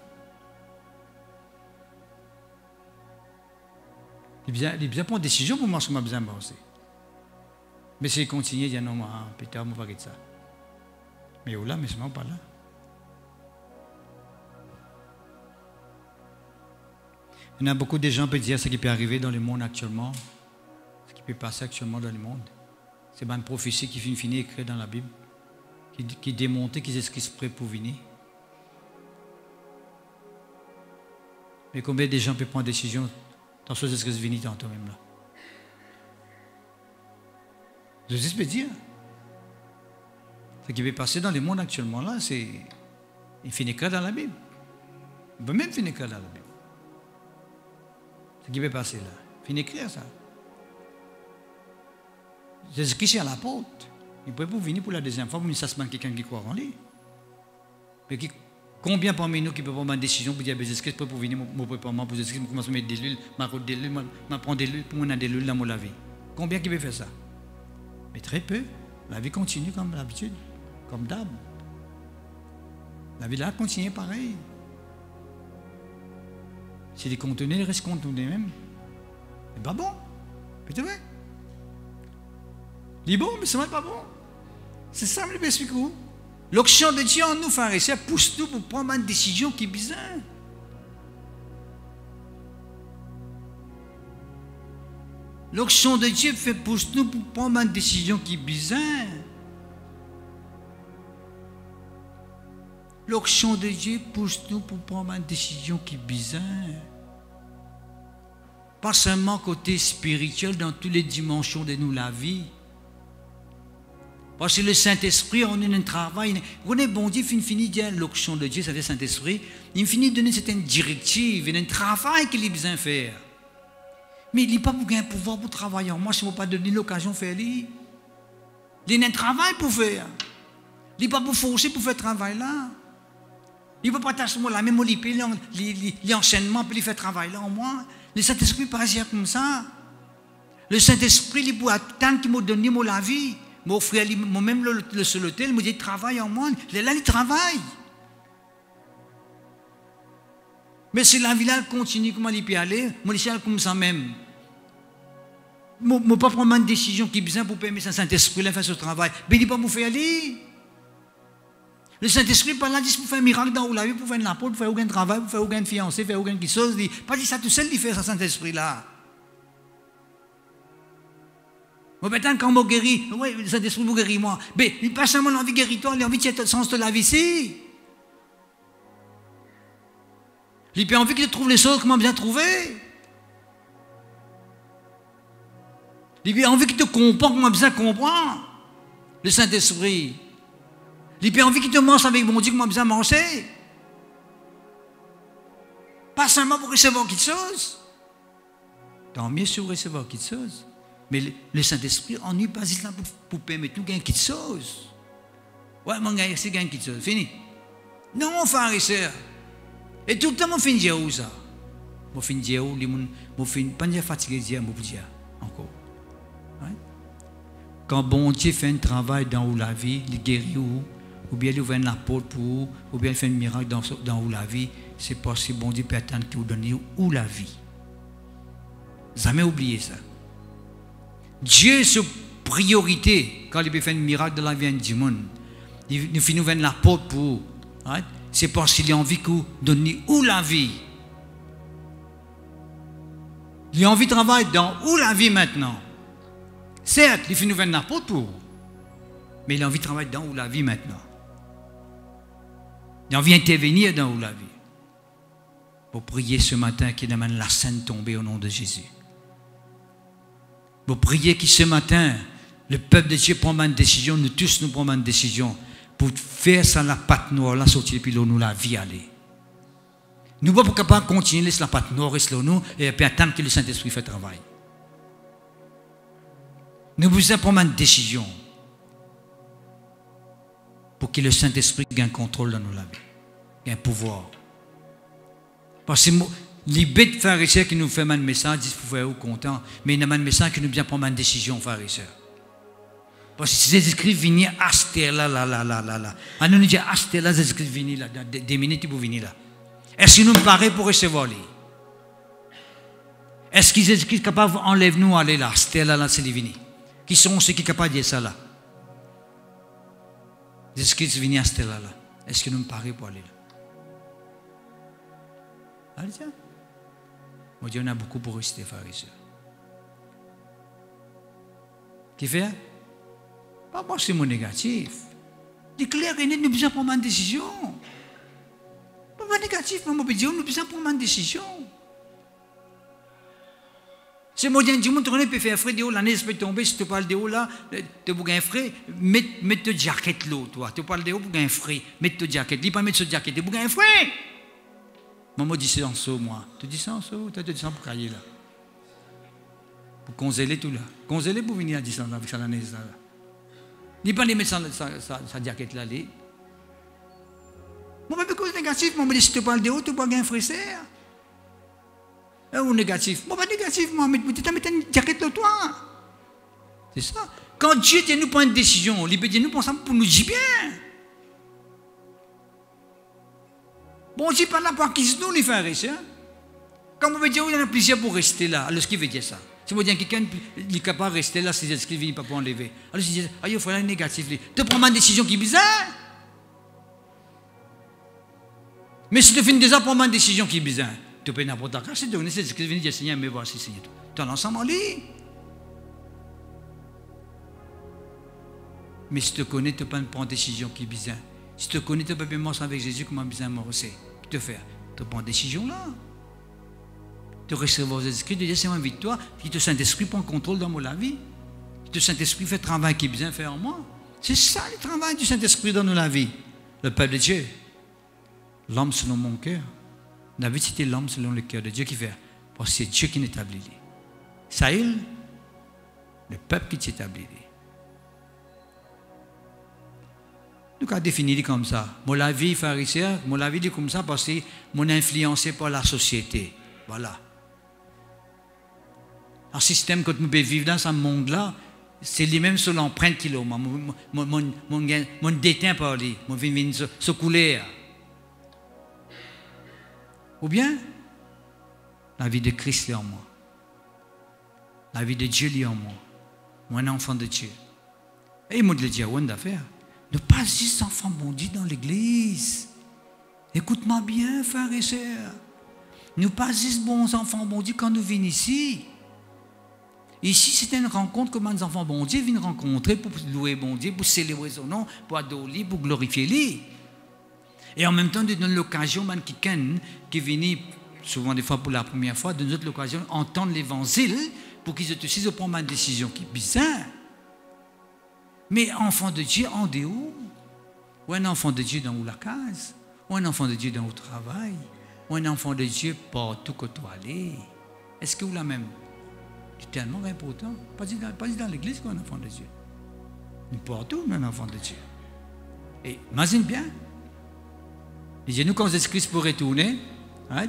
Il est bien prendre décision pour manger comme besoin de manger. Mais s'il continue, il dit non, Peter, je ne vais pas faire ça. Mais là, mais seulement pas là. Il y a beaucoup de gens qui peuvent dire ce qui peut arriver dans le monde actuellement, ce qui peut passer actuellement dans le monde. C'est une prophétie qui finit écrite dans la Bible, qui démontre qu'ils sont prêts pour venir. Mais combien de gens peuvent prendre des décisions dans ce qui venir tantôt même là? Je peux dire. Ce qui peut passer dans le monde actuellement là, c'est. Il finit écrit dans la Bible. Il peut même finir écrit dans la Bible. Ce qui peut passer là. Il finit écrire ça. Jésus-Christ est à la porte. Il peut pas venir pour la deuxième fois, mais ça se manque quelqu'un qui croit en lui. Mais combien parmi nous qui peuvent prendre une décision pour dire Jésus-Christ peut venir me préparer pour Jésus-Christ, commencer à mettre des l'huile, ma route de l'huile, ma prendre de l'huile pour mon de l'huile dans mon laver. Combien qui peut faire ça? Mais très peu. La vie continue comme d'habitude, comme d'hab. La vie là continue pareil. Si les contenus restent contenus même, c'est pas bon. C'est vrai. Il est bon, mais ce n'est pas bon. C'est ça, je vais expliquer. L'action de Dieu en nous, pharisiens, pousse-nous pour prendre une décision qui est bizarre. L'action de Dieu pousse-nous pour prendre une décision qui est bizarre. L'action de Dieu pousse-nous pour prendre une décision qui est bizarre. Pas seulement côté spirituel, dans toutes les dimensions de nous, la vie. Parce que le Saint-Esprit, on a un travail. Vous connaissez, bon Dieu, finit de dire l'action de Dieu, ça veut dire Saint-Esprit. Il finit de donner certaines directives, un travail qu'il a besoin de faire. Mais il n'a pas un pouvoir pour travailler. Moi, je ne vais pas donner l'occasion de faire. Il a un travail pour faire. Il n'a pas pour forcer pour faire ce travail-là. Il ne peut pas tâcher la même l'enchaînement pour faire ce travail-là en moi. Le Saint-Esprit pas agir comme ça. Le Saint-Esprit, il peut attendre qu'il m'a donné la vie. Mon frère, moi-même, le solotel, il me dit travaille en moi. Là, il travaille. Mais si la vie là continue, comment il peut aller? Moi, je suis comme ça même. Je ne peux pas prendre une décision qui est besoin pour permettre à Saint-Esprit de faire ce travail. Mais il ne peut pas me faire aller. Le Saint-Esprit, pas là, dit pour faire un miracle dans la vie, pour faire une apôtre, pour faire aucun travail, pour faire aucun fiancé, faire aucune chose. Pas dit ça tout seul, il fait ça, Saint-Esprit-là. Maintenant, quand je guéris, oui, le Saint-Esprit vous guérit moi. Mais il n'a pas seulement l'envie de guérir toi, il a envie de faire le sens de la vie ici. Il a envie qu'il trouve les choses comment bien trouver. Il a envie qu'il te comprend comment bien comprendre. Le Saint-Esprit. Il a envie qu'il te mange avec mon Dieu comment bien manger. Pas seulement pour recevoir quelque chose. Tant mieux si vous recevez quelque chose. Mais le Saint-Esprit ennuie pas là pour permettre nous de gagner quelque chose. Ouais, mon gars, c'est gagner quelque chose. Fini. Non, frère et sœur. Et tout le temps, je finis de dire où ça. Je finis de dire où, je finis pas de fatigué de dire, je dire encore. Ouais? Quand bon Dieu fait un travail dans la vie, il guérit ou bien il ouvre la porte pour vous, ou bien il fait un miracle dans la vie, c'est parce que bon Dieu peut attendre qu'il vous donne où la vie. Jamais oublié ça. Dieu, c'est priorité quand il peut faire un miracle dans la vie du monde. Il nous fait ouvrir la porte pour vous. Right? C'est parce qu'il a envie que vous donniez où la vie. Il a envie de travailler dans où la vie maintenant. Certes, il fait nous vendre n'importe pour, mais il a envie de travailler dans où la vie maintenant. Il a envie d'intervenir dans où la vie. Pour prier ce matin qu'il amène la scène tombée au nom de Jésus. Pour prier que ce matin, le peuple de Dieu prend une décision, nous tous nous prenons une décision pour faire ça la patte noire, la sortie depuis là, nous la vie aller. Nous ne sommes pas capables de continuer laisser la patte noire rester là nous et puis attendre que le Saint-Esprit fait travail. Nous devons prendre une décision pour que le Saint-Esprit gagne contrôle dans nos vies, gagne pouvoir. Parce que les bêtes frères et sœurs qui nous font un message disent pour faire content, mais il y a un message qui nous vient prendre une décision, frères et sœurs. Parce que ces écrits viennent à cette là. On nous dit à cette là, ces écrits viennent là, dans des minutes pour venir là. Est-ce qu'ils nous paraissent pour recevoir les? Est-ce qu'ils sont capables d'enlever nous aller là, cette là, c'est les venus? Qui sont ceux qui sont capables de dire ça là? Les écrits viennent à cette là. Est-ce qu'ils nous paraissent pour aller là? Allez, tiens. Moi, Dieu, on a beaucoup pour rester, frères et sœurs. Qui fait? Pas moi, c'est mon négatif. C'est clair et net, nous devons prendre une décision. Pas négatif, mais moi, je dis, nous devons prendre une décision. C'est moi, je dis, tu peux faire frais de haut, la neige peut tomber, si tu parles de haut là, tu peux gagner frais, mets ta jaquette là, toi. Tu parles de haut pour gagner frais, mets ta jaquette. Il ne pas mettre ce jaquette, tu peux gagner frais. Maman dit c'est en saut, moi. Tu dis ça en saut, tu dis ça pour cailler là. Pour congeler tout là. Congeler pour venir à distance avec la neige là. Il pas de mettre sa jaquette là. Moi, je cause négatif, moi, je dis si tu parles de haut, tu peux gagner frais. Ou négatif. Moi, pas négatif, moi, mais tu as mis une jaquette là, toi. C'est ça. Quand Dieu nous prend une décision, il peut dire nous pensons pour nous dire bien. Bon, Dieu pas là pour qu'ils nous les frères et sœurs. Quand on veut dire, il y en a plusieurs pour rester là. Alors, ce qui veut dire ça? Si vous dites que quelqu'un n'est capable de rester là, c'est ce qu'il ne vient pas pour enlever. Alors, je dis, ah, il faut aller négatif. Tu prends une décision qui est bizarre. Mais si tu finis déjà prendre une décision qui est bizarre, tu peux n'importe quoi. C'est ce qu'il vient dire, Seigneur, mais voici, Seigneur. Tu as l'ensemble en lit. Mais si tu connais, tu peux pas prendre une décision qui est bizarre. Si tu connais, tu peux pas marcher avec Jésus, comment bizarre c'est. Tu te fais. Tu prends une décision là. Tu recevoir les esprits, tu dis, c'est une victoire, que le Saint-Esprit prend contrôle dans ma vie. Que le Saint-Esprit fait le travail qui est bien fait en moi. C'est ça le travail du Saint-Esprit dans la vie. Le peuple de Dieu. L'homme selon mon cœur. David, c'était l'homme selon le cœur de Dieu qui fait. Parce que c'est Dieu qui l'établit. Saül, le peuple qui s'établit. Nous avons défini comme ça. Mon la vie pharisien, mon la vie dit comme ça parce que mon influencé par la société. Voilà. Un système que nous pouvons vivre dans ce monde-là, c'est lui-même sur l'empreinte qu'il a. Mon déteint par lui, mon vin se couler. Ou bien, la vie de Christ est en moi. La vie de Dieu est en moi. Moi, un enfant de Dieu. Et il m'a dit, dire, on d'affaire. Ne pas juste enfant bon Dieu dans l'église. Écoute-moi bien, frères et sœurs. Nous pas juste bons enfants bon Dieu quand nous venons ici. Ici, c'est une rencontre que les enfants bon Dieu viennent rencontrer pour louer bon Dieu, pour célébrer son nom, pour adorer, pour glorifier lui. Et en même temps, de donner l'occasion à quelqu'un qui vient, souvent des fois pour la première fois, de donner l'occasion d'entendre l'évangile pour qu'ils aient aussi prendre une décision qui est bizarre. Mais enfant de Dieu en dehors, ou un enfant de Dieu dans la case, ou un enfant de Dieu dans le travail, un enfant de Dieu partout que tu allais. Est-ce que vous la même? C'est tellement important. Pas dit dans l'église qu'on est un enfant de Dieu. Nous partout, on est un enfant de Dieu. Et imagine bien. Et nous, quand Jésus-Christ pour retourner, hein,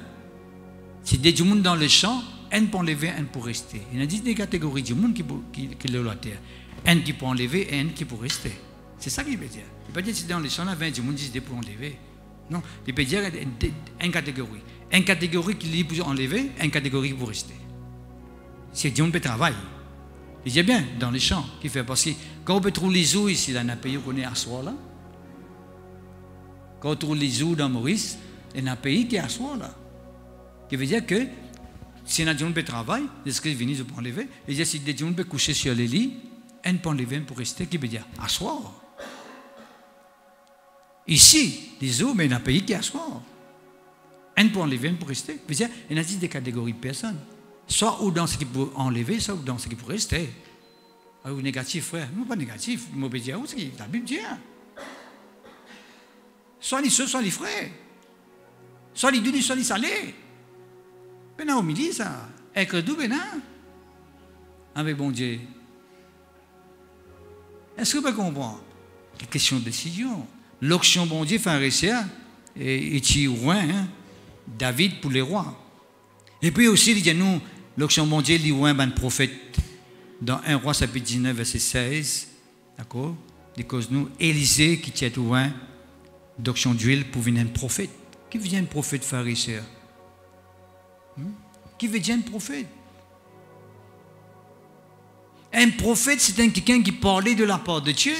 c'est des monde dans le champ, un pour enlever, un pour rester. Il y a des catégories de monde qui le la terre. Un qui peut enlever et un qui peut rester. C'est ça qu'il veut dire. Il ne veut pas dire que dans le champ, il y a 20 monde qui pour enlever. Non, il peut dire une catégorie. Une catégorie qui est pour enlever, une catégorie pour rester. C'est Dieu qui travaille. Il dit bien, dans les champs, qui fait parce que quand on peut trouver les eaux ici, dans un pays qu'on est à soi là, quand on trouve les eaux dans Maurice, il y a un pays qui est à soi là. Qui veut dire que si un Dieu peut travailler, les esclaves viennent pour enlever, et dit si des Dieu peut coucher sur les lits, un peut enlever, un pour rester, qui veut dire à soi. Ici, les eaux, mais il y a un pays qui est à soi. Un peut enlever, un pour rester. Il veut dire, il y a des catégories de personnes. Soit ou dans ce qui peut enlever, soit dans ce qui peut rester. Ou négatif, frère. Non, pas négatif. Je vais dire, où c'est que la Bible dit? Soit les ceux, soit les frères. Soit les doux, soit les salés. Ben au milieu, ça. Être doux, ben avec bon Dieu. Est-ce que vous comprenez? C'est une question de décision. L'option bon Dieu fait un récit et tu roi, David pour les rois. Et puis aussi, il y a nous, l'option bon Dieu, il y a un prophète dans 1 Roi, chapitre 19, verset 16. D'accord? Parce que nous, Élisée qui tient tout loin, d'option d'huile pour venir un prophète. Qui veut dire un prophète pharisien? Qui veut dire un prophète? Un prophète, c'est quelqu'un qui parlait de la part de Dieu.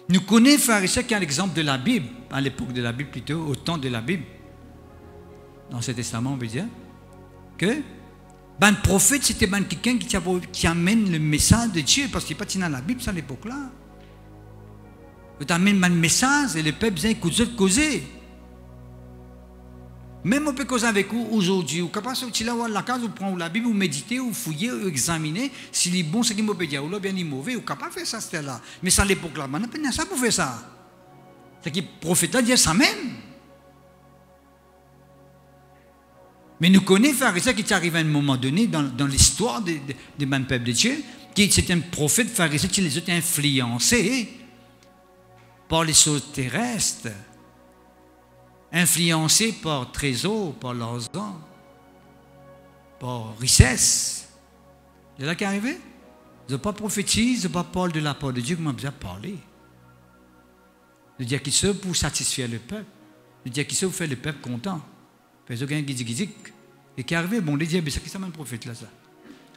Nous connaissons pharisien qui est l'exemple de la Bible, à l'époque de la Bible plutôt, au temps de la Bible. Dans ce testament, on veut dire que un prophète, c'était quelqu'un qui amène le message de Dieu, parce qu'il n'est pas dans la Bible à l'époque-là. Tu amènes un message et le peuple vient causer. Même on peut causer avec vous aujourd'hui. Ou capable de sortir là la case, vous prenez la Bible, vous méditez, vous fouillez, vous examinez. S'il est bon, c'est qu'il peut dire, ou bien il est mauvais, vous capable de faire ça, c'était là. Mais ça à l'époque là, maintenant, on a ça pour faire ça. C'est que le prophète là dit ça même. Mais nous connaissons pharisien qui est arrivé à un moment donné dans l'histoire du peuple de Dieu, qui c'était un prophète pharisien qui les a influencés par les choses terrestres. Influencés par trésor, par l'argent, par richesse. C'est là qui est arrivé. Je ne pas prophétise, je ne pas parler de la part de Dieu que m'a besoin de parler. Je dis qu'il soit pour satisfaire le peuple. Je dis qu'il soit pour faire le peuple content. Parce que quelqu'un qui dit et qui est arrivé, bon, il dit, c'est qui ça, un prophète là, ça.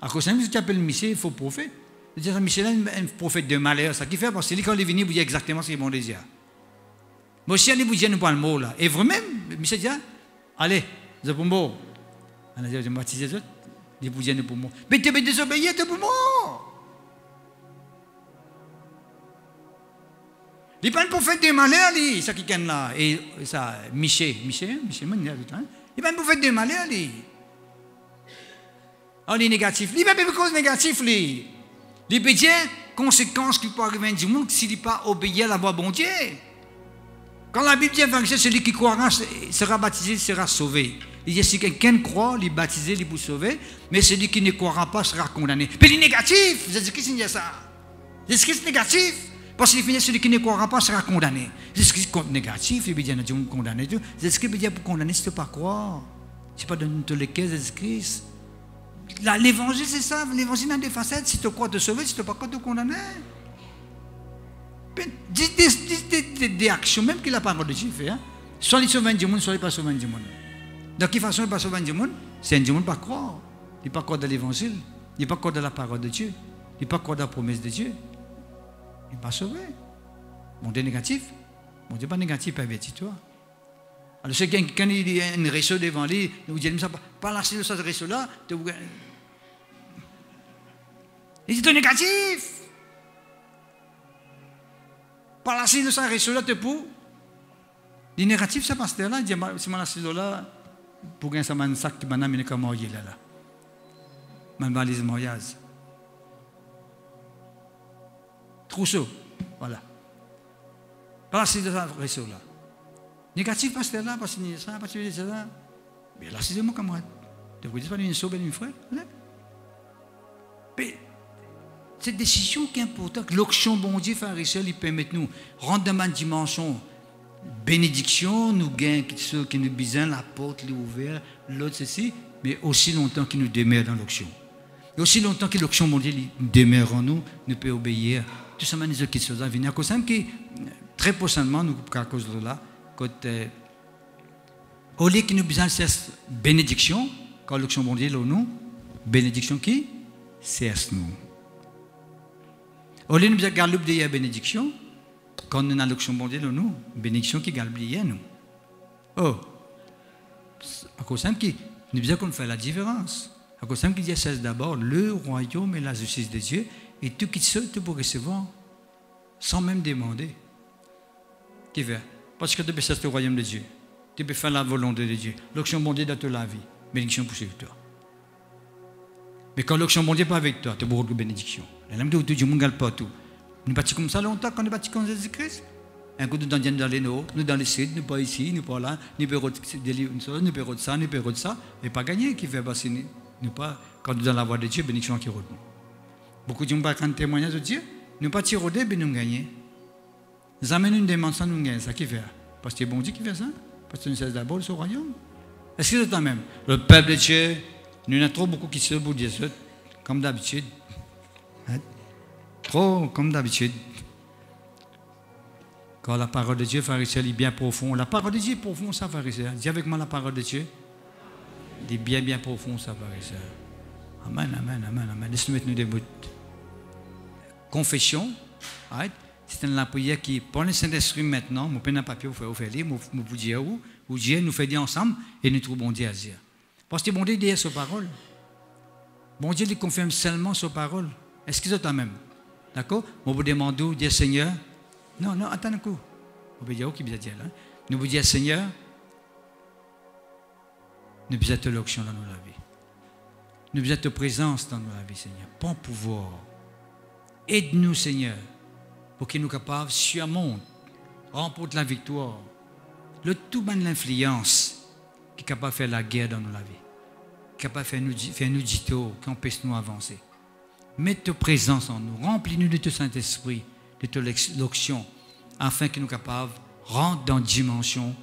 À cause de ça, tu appelles Michel, il faut prophète. Je dis, Michel est un prophète de malheur, ça qui fait, parce que quand il est venu, vous dit exactement ce qu'il bon désir. Moi, si vous dites pas le mot là, et vous-même, Michel dit, allez, c'est pour moi. On a dit, je baptise les autres, ils vous disent pour moi. Mais tu es désobéi, c'est pour moi. Il n'est pas un prophète de malheur, lui, ça qui est là. Et ça, Michel, il n'est pas un prophète de malheur, lui. Oh, il est négatif. Il n'est pas une cause négative, lui. Il peut dire conséquences qui peuvent arriver du monde s'il n'est pas obéi à la voix bon Dieu. Quand la Bible dit que celui qui croira sera baptisé, sera sauvé. Il dit si quelqu'un croit, il est baptisé, il est sauvé, mais celui qui ne croira pas sera condamné. Mais il est négatif. Jésus-Christ dit ça. Jésus-Christ est négatif. Parce qu'il finit celui qui ne croira pas sera condamné. Jésus-Christ est négatif, il veut dire Dieu condamné. Jésus-Christ veut dire pour condamner, c'est pas croire. C'est pas dans tous les cas Jésus-Christ. L'évangile, c'est ça. L'évangile a des facettes. Si tu crois te sauver, si tu ne crois pas te condamner. Des actions, même qu'il n'a pas de Dieu fait. Soit il sauve du monde, soit il pas sauve du monde. De quelle façon il pas sauver du monde? C'est un du monde pas croire. Il pas croire dans l'évangile. Il pas croire dans la parole de Dieu. Il pas croire dans la promesse de Dieu. Il n'est pas sauvé. Mon Dieu est négatif. Mon Dieu n'est pas négatif, avertis-toi. Alors, c'est quand il y a un réseau devant lui, vous dites, pas lâcher ce réseau-là, il dit, négatif. Pas lâcher ce réseau-là, tu pour. Il est négatif, ça passe là, il dit, si je lâche là, pour gagner un sac qui m'a amené comme marié là. Je vais aller au mariage. Trousseau, voilà. Pas lâcher ce réseau-là. Négatif, pasteur là, parce que ça, parce que ça. Mais là, c'est mon camarade. Tu vous dites pas une sauve une frère. Mais cette décision qui est importante, l'onction bon Dieu, pharisien, il permet de nous rentrer dans une dimension bénédiction, nous gagnons ceux qui nous besoin, la porte est ouverte, l'autre ceci, mais aussi longtemps qu'il nous demeure dans l'onction. Et aussi longtemps que l'onction bon Dieu demeure en nous, nous pouvons obéir. Tout ça, nous qui sont venus à cause que très prochainement, nous à cause de là, côté au lieu que nous besoin cette bénédiction, quand l'onction bon Dieu nous, bénédiction qui cesse nous. Au lieu de nous garder la bénédiction, quand nous avons l'onction bon Dieu nous, bénédiction qui garde nous. Oh, à cause que nous besoin qu'on fait la différence. À cause qu'il dit c'est d'abord le royaume et la justice de Dieu et tout qui seul tu peux recevoir sans même demander. Qui fait? Parce que tu peux faire le royaume de Dieu. Tu peux faire la volonté de Dieu. L'onction bon Dieu dans toute la vie. Bénédiction pour toi. Mais quand l'onction bon Dieu n'est pas avec toi, tu as beaucoup de bénédiction. La lame de Dieu ne gagne pas tout. Nous bâtissons comme ça longtemps quand nous bâtissons comme Jésus-Christ. Un coup nous dans les nôtres, nous dans les sites, nous pas ici, nous pas là, nous perdons une chose, nous perdons ça, nous perdons ça, et pas gagner qui fait passer nous pas quand nous dans la voie de Dieu, bénédiction qui retenue. Beaucoup de gens pas quand témoignage de Dieu, nous pas tirer mais nous gagnons. Nous amenons une dimension, nous gagnons ça qui fait. Parce que c'est bon Dieu qui fait ça. Parce que nous sommes d'abord ce royaume. Est-ce que c'est le même? Le peuple de Dieu, nous avons trop beaucoup qui se bout de Dieu, comme d'habitude. Trop comme d'habitude. Quand la parole de Dieu, pharisien, est bien profond. La parole de Dieu est profonde, ça, pharisien. Dis avec moi la parole de Dieu. Il est bien, bien profond, ça, pharisien. Amen, amen, amen, amen. Laisse-nous mettre nous debout. Confession. C'est une prière qui, pour le Saint-Esprit maintenant, je prends un papier pour faire lire, je vous dis où Dieu nous fait dire ensemble et nous trouvons Dieu à dire. Parce que bon Dieu dit sa parole. Bon Dieu lui confirme seulement sa parole. Est-ce que c'est toi même? D'accord? On vous demande, Dieu Seigneur. Non, non, attends un coup. On peut dire qui vous dire là. Nous vous disons, Seigneur, nous besoin de l'onction dans notre vie. Nous besoin de présence dans notre vie, Seigneur. Bon pouvoir. Aide-nous, Seigneur, pour que nous soyons capables, sur le monde, remporter la victoire. Le tout de l'influence qui est capable de faire la guerre dans notre vie. Qui est capable de faire nous dito, qui empêche nous avancer. Mets ta présence en nous. Remplis-nous de ton Saint-Esprit, de ton l'onction, afin que nous soyons capables de rentrer dans une dimension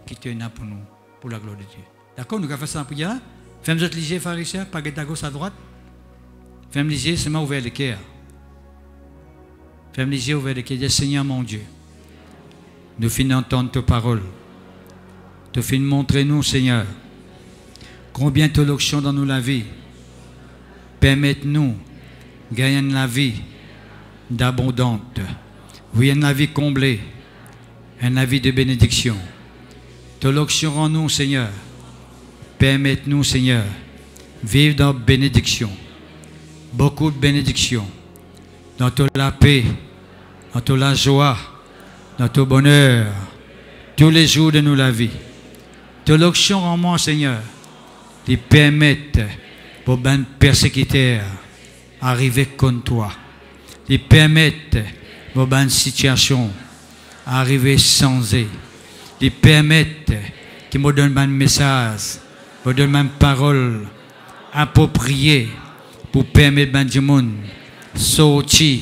qui te donne pour nous, pour la gloire de Dieu. D'accord? Nous allons faire ça en prière. Fais-moi autres lisier, pharisien, pas à gauche, à droite. Fais-moi lisier, c'est moi ouvert le cœur. Fais-moi lisier, ouvert le cœur. Seigneur mon Dieu, nous finissons d'entendre ta parole. Tu finis de montrer nous, Seigneur, combien tu as l'onction dans nous la vie. Permette-nous de gagner la vie d'abondante. Oui, une vie comblée, une vie de bénédiction. Tu as l'onction en nous, Seigneur. Permette-nous, Seigneur, vivre dans la bénédiction. Beaucoup de bénédiction. Dans toute la paix, dans toute la joie, dans tout bonheur, tous les jours de nous la vie. Tu as l'onction en moi, Seigneur, qui permettent pour ben persécuteurs arriver contre toi. Qui permettent pour ben situation arriver sans eux. Qui permettent qui me donnent un message, me donnent une parole appropriée pour permettre ben du monde sortir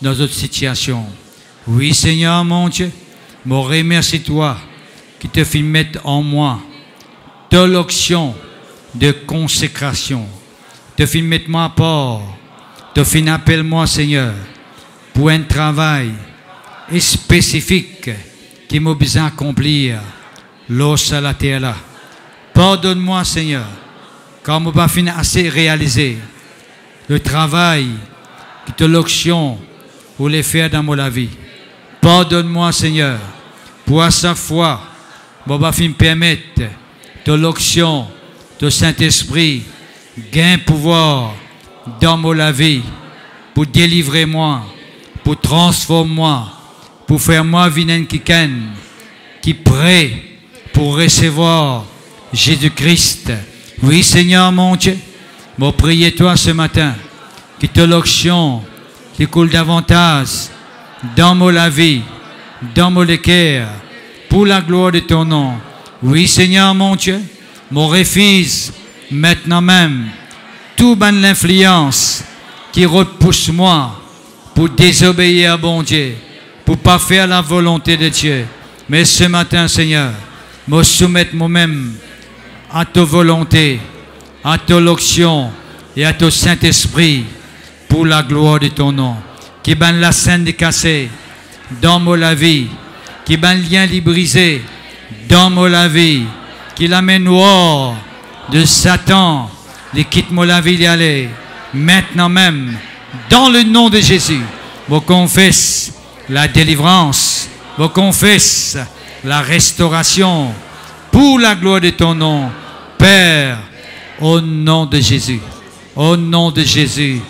dans notre situation. Oui, Seigneur mon Dieu, je remercie toi qui te fait mettre en moi de l'onction de consécration. Te fait mettre moi à part. Te fait appeler moi, Seigneur, pour un travail spécifique qui m'a besoin d'accomplir lorsque la terre là. Pardonne-moi, Seigneur, quand je n'ai pas fini assez réaliser le travail qui te l'onction pour les faire dans ma vie. Pardonne-moi, Seigneur, pour à chaque fois, je vais me permettre de l'onction, de Saint-Esprit, gain pouvoir dans ma vie, pour délivrer moi, pour transformer moi, pour faire moi venir qui prêt pour recevoir Jésus-Christ. Oui, Seigneur mon Dieu, je prie toi ce matin, que te l'onction qui coule davantage dans ma vie, dans mon cœur, pour la gloire de ton nom. Oui, Seigneur mon Dieu, mon refuse maintenant même tout ban l'influence qui repousse moi pour désobéir à bon Dieu, pour pas faire la volonté de Dieu. Mais ce matin, Seigneur, me soumettre moi-même à ta volonté, à ta l'onction et à ton Saint-Esprit pour la gloire de ton nom. Qui ban la scène décassée dans ma vie, qui ban le lien brisé dans ma vie, qui l'amène hors de Satan, les quitte ma vie d'y aller, maintenant même, dans le nom de Jésus. Vous confesse la délivrance, vous confesse la restauration pour la gloire de ton nom, Père, au nom de Jésus, au nom de Jésus,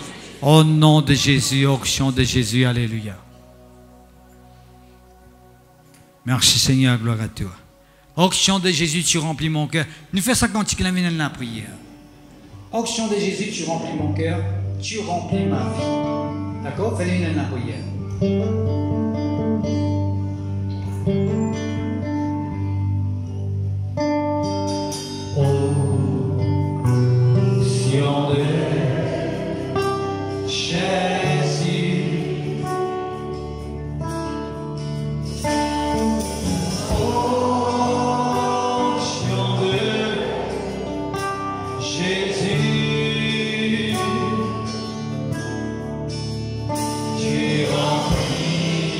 au nom de Jésus, onction de Jésus, alléluia. Merci Seigneur, gloire à toi. Onction de Jésus, tu remplis mon cœur. Nous faisons ça quand tu clamines la prière. Onction de Jésus, tu remplis mon cœur, tu remplis ma vie. D'accord? Fais-le la prière. Onction de Jésus. Onction de Jésus. Tu remplis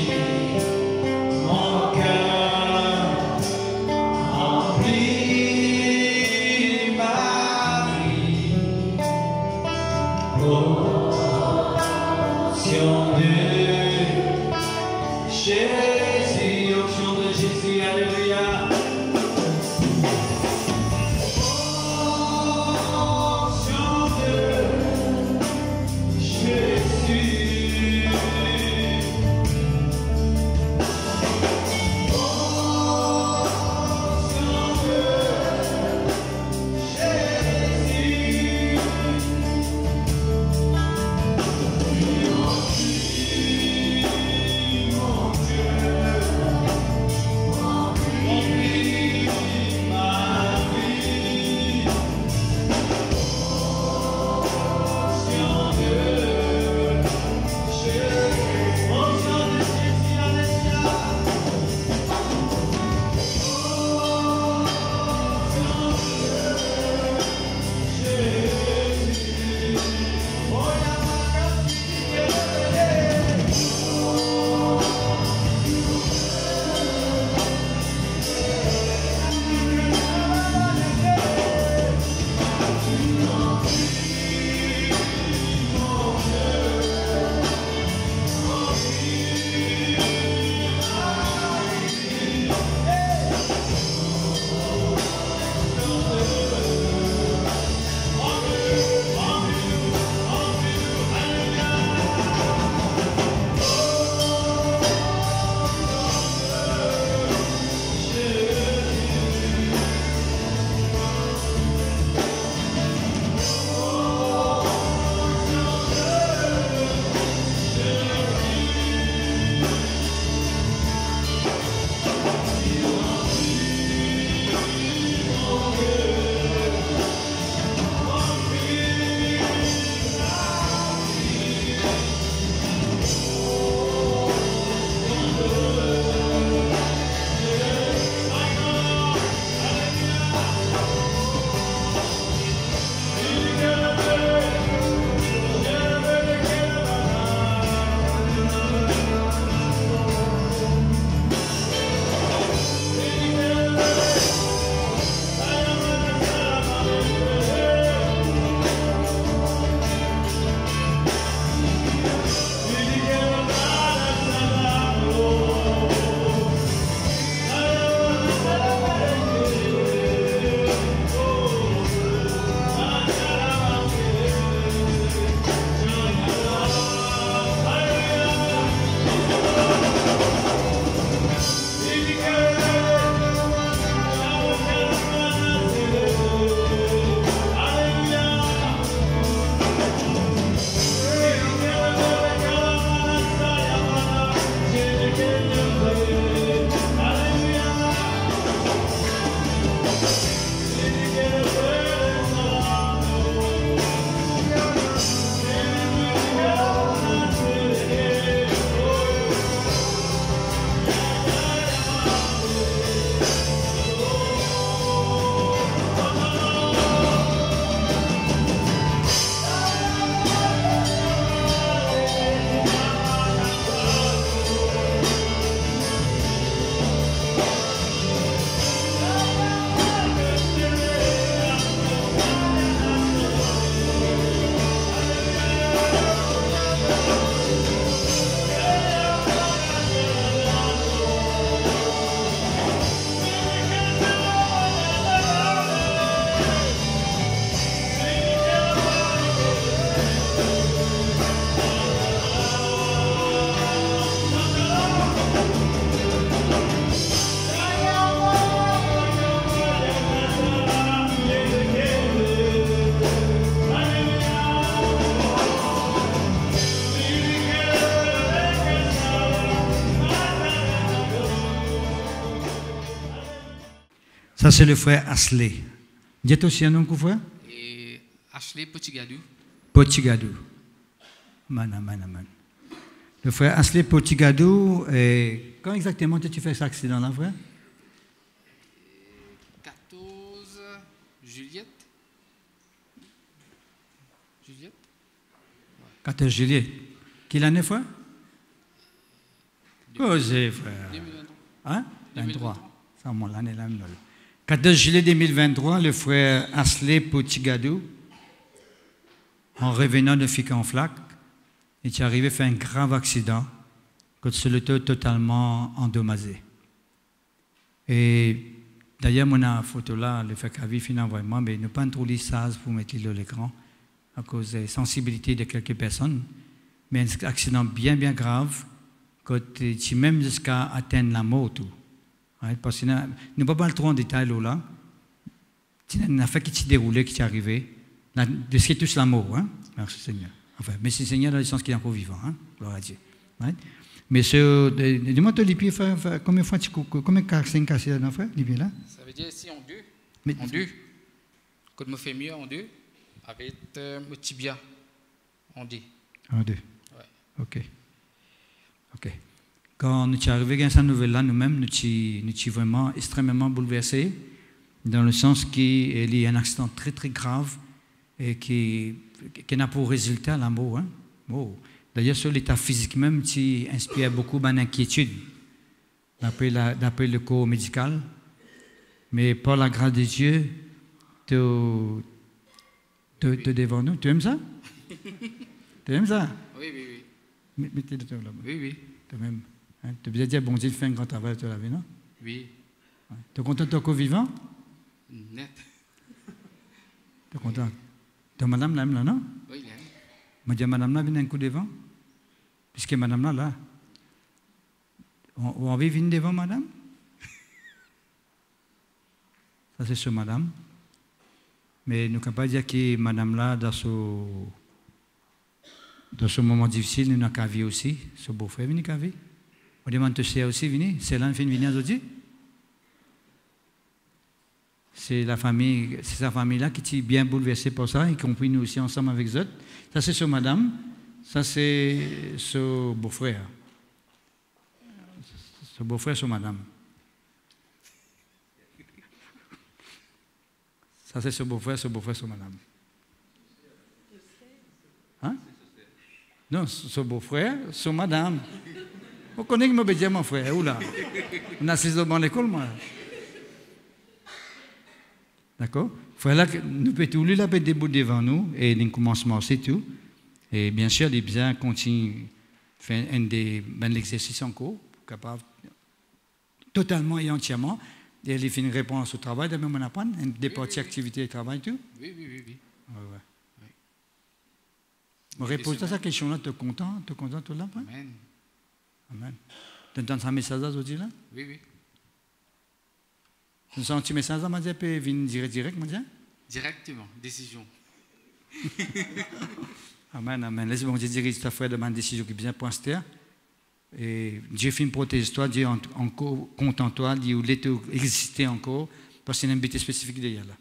Ça, c'est le frère Ashley. Dites aussi un nom, frère? Et Ashley Potigadou. Potigadou. Amen. Le frère Ashley Potigadou, quand exactement tu fais cet accident-là, frère? 14 Juliette. 14 juillet. Quelle année, frère? Oh, c'est frère. 2023. Hein? 23. Ça remonte l'année là. 14 juillet 2023, le frère Ashley Potigadou, en revenant de Ficanflac, est arrivé à faire un grave accident, quand c'est le totalement endommagé. Et d'ailleurs, mon a photo là, le fait qu'à vivre vraiment, mais ne pas trop ça pour mettre l'écran, à cause de la sensibilité de quelques personnes. Mais un accident bien grave, quand tu même jusqu'à atteindre la mort. Tout. Parce que nous ne pouvons pas trop en détail là. C'est une affaire qui s'est déroulée, qui est arrivée. De ce qui touche la mort. Hein? Merci Seigneur. Enfin, merci Seigneur dans le sens qu'il est encore vivant. Hein? Gloire à Dieu. Right? Mais dis-moi, les pieds, combien de fois combien de cassé là, frère, les pieds là? Ça veut dire ici en deux. Mais, en deux. Quand je me fais mieux en deux, avec mon tibia en deux. En deux. Ouais. Ok. Quand nous sommes arrivés à cette nouvelle-là, nous-mêmes, nous sommes vraiment extrêmement bouleversés, dans le sens qu'il y a un accident très grave et qui n'a pour résultat la mort. Hein? Oh. D'ailleurs, sur l'état physique même, qui inspire beaucoup d'inquiétude, d'après le corps médical. Mais par la grâce de Dieu, tu es devant nous. Tu aimes ça? Tu aimes ça? Oui. Mettez le là-bas. Oui. Toi-même. Hein? Tu veux dire, bon Dieu, fait un grand travail de la vie, non? Oui. Ouais. Tu es content de ton corps vivant? Net. Tu es content? Tu madame l'aime là, non? Oui, il aime. Je dis, madame là, vient un coup devant? Puisque madame là. On va venir devant madame? Ça, c'est sur madame. Mais nous ne pouvons pas dire que madame là, dans ce moment difficile, nous avons qu'à vivre aussi. Ce beau-frère, venez qu'à vivre. On demande de aussi venir. C'est là, fin venir aujourd'hui. C'est sa famille-là qui est bien bouleversée pour ça, y compris nous aussi ensemble avec eux. Ça, c'est sur madame. Ça, c'est sur beau-frère. Ce beau-frère sur madame. Ça, c'est ce beau-frère sur madame. Hein? Non, ce beau-frère sur madame. Vous connaissez que je mon frère, où là? On a assisté dans l'école, moi. D'accord? Voilà, nous pouvons tout là, debout devant nous, et le commencement, c'est tout. Et bien sûr, les bien continuent à faire l'exercice en cours, capable totalement et entièrement. Et il fait une réponse au travail, de même on apprend, des parties activités de travail, tout. Oui. Ouais. On répond à cette question-là, tu es content tout là? Amen. Tu entends un message aujourd'hui là? Oui. Tu sens un petit message là, tu peux venir direct, Directement, décision. Amen. Laisse bon Dieu dirige ta frère de ma décision qui est bien pointée. Et Dieu fait une protège toi, Dieu encore content toi, Dieu laisse exister encore, parce qu'il y a une bête spécifique derrière là.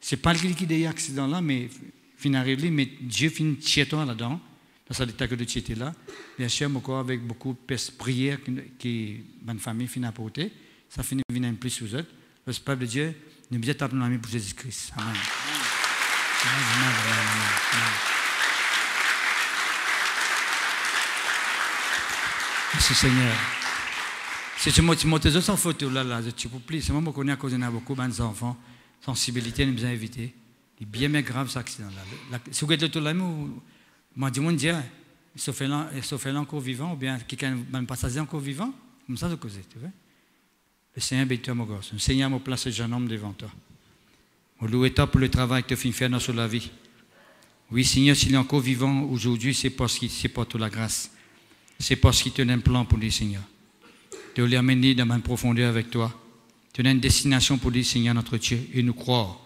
Ce n'est pas le qui est derrière l'accident là, mais finalement, mais Dieu fait une chez toi là-dedans, dans cet état que tu étais là. Bien sûr, encore avec beaucoup de prières que ma famille finit à porter, ça finit à venir plus aux autres. Le peuple de Dieu, nous bien tapons la main pour Jésus-Christ. Amen. Merci Seigneur. Si tu montes cette photo là, tu peux plus. C'est moi qui connais à cause de beaucoup d'enfants. Sensibilité nous a évité. C'est bien grave cet accident-là. Si vous êtes le tout là, moi dis-moi dire, sauf là encore vivant, ou bien quelqu'un un passager encore vivant, comme ça de causer, tu vois. Le Seigneur bénit toi mon gosse. Le Seigneur me place ce jeune homme devant toi. Je loue toi pour le travail que tu fais faire dans la vie. Oui Seigneur, s'il est encore vivant aujourd'hui, c'est parce qu'il c'est pour toute la grâce. C'est parce qu'il te donne un plan pour lui, Seigneur. Tu l'as amené dans ma profondeur avec toi. Tu as une destination pour lui, Seigneur, notre Dieu, et nous croire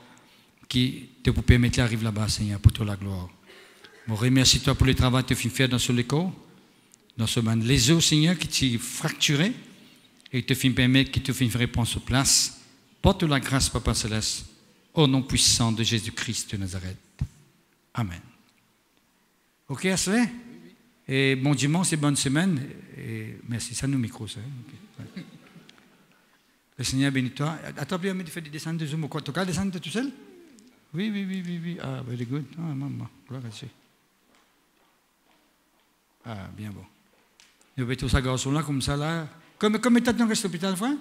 qui te peut permettre d'arriver là-bas, Seigneur, pour toute la gloire. Je remercie toi pour le travail que tu fais faire dans ce corps, dans ce band. Les os, Seigneur, qui t'ont fracturé et te fait permettre que tu fasses une réponse sur place Porte la grâce, Papa Céleste, au nom puissant de Jésus-Christ de Nazareth. Amen. OK, Asselin? Et bon dimanche et bonne semaine. Et merci, ça nous micro, ça. Okay. Le Seigneur bénit toi. Attends, puis on fait des descentes de Zoom. Tu vas descendre tout seul? Oui. Ah, very good. Ah, maman, gloire à Dieu. Ah, bien bon. Vous mettez ça garçon là, comme ça, là. Comme tu as dans l'hôpital, frère?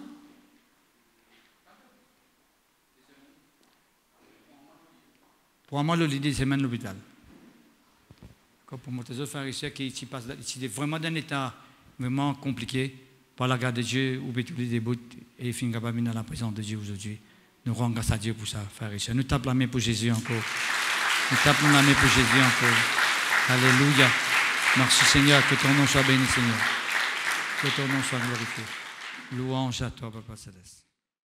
Pour moi, l'idée, c'est même l'hôpital. Pour moi, tes autres frères ici qui passent ici, vraiment dans un état vraiment compliqué, par la grâce de Dieu, ou tous les débuts, et finir par venir dans la présence de Dieu aujourd'hui. Nous rendons grâce à Dieu pour ça, frères ici. Nous tapons la main pour Jésus encore. Nous tapons la main pour Jésus encore. Alléluia. Merci Seigneur, que ton nom soit béni, Seigneur. Que ton nom soit glorifié. Louange à toi, Papa Céleste.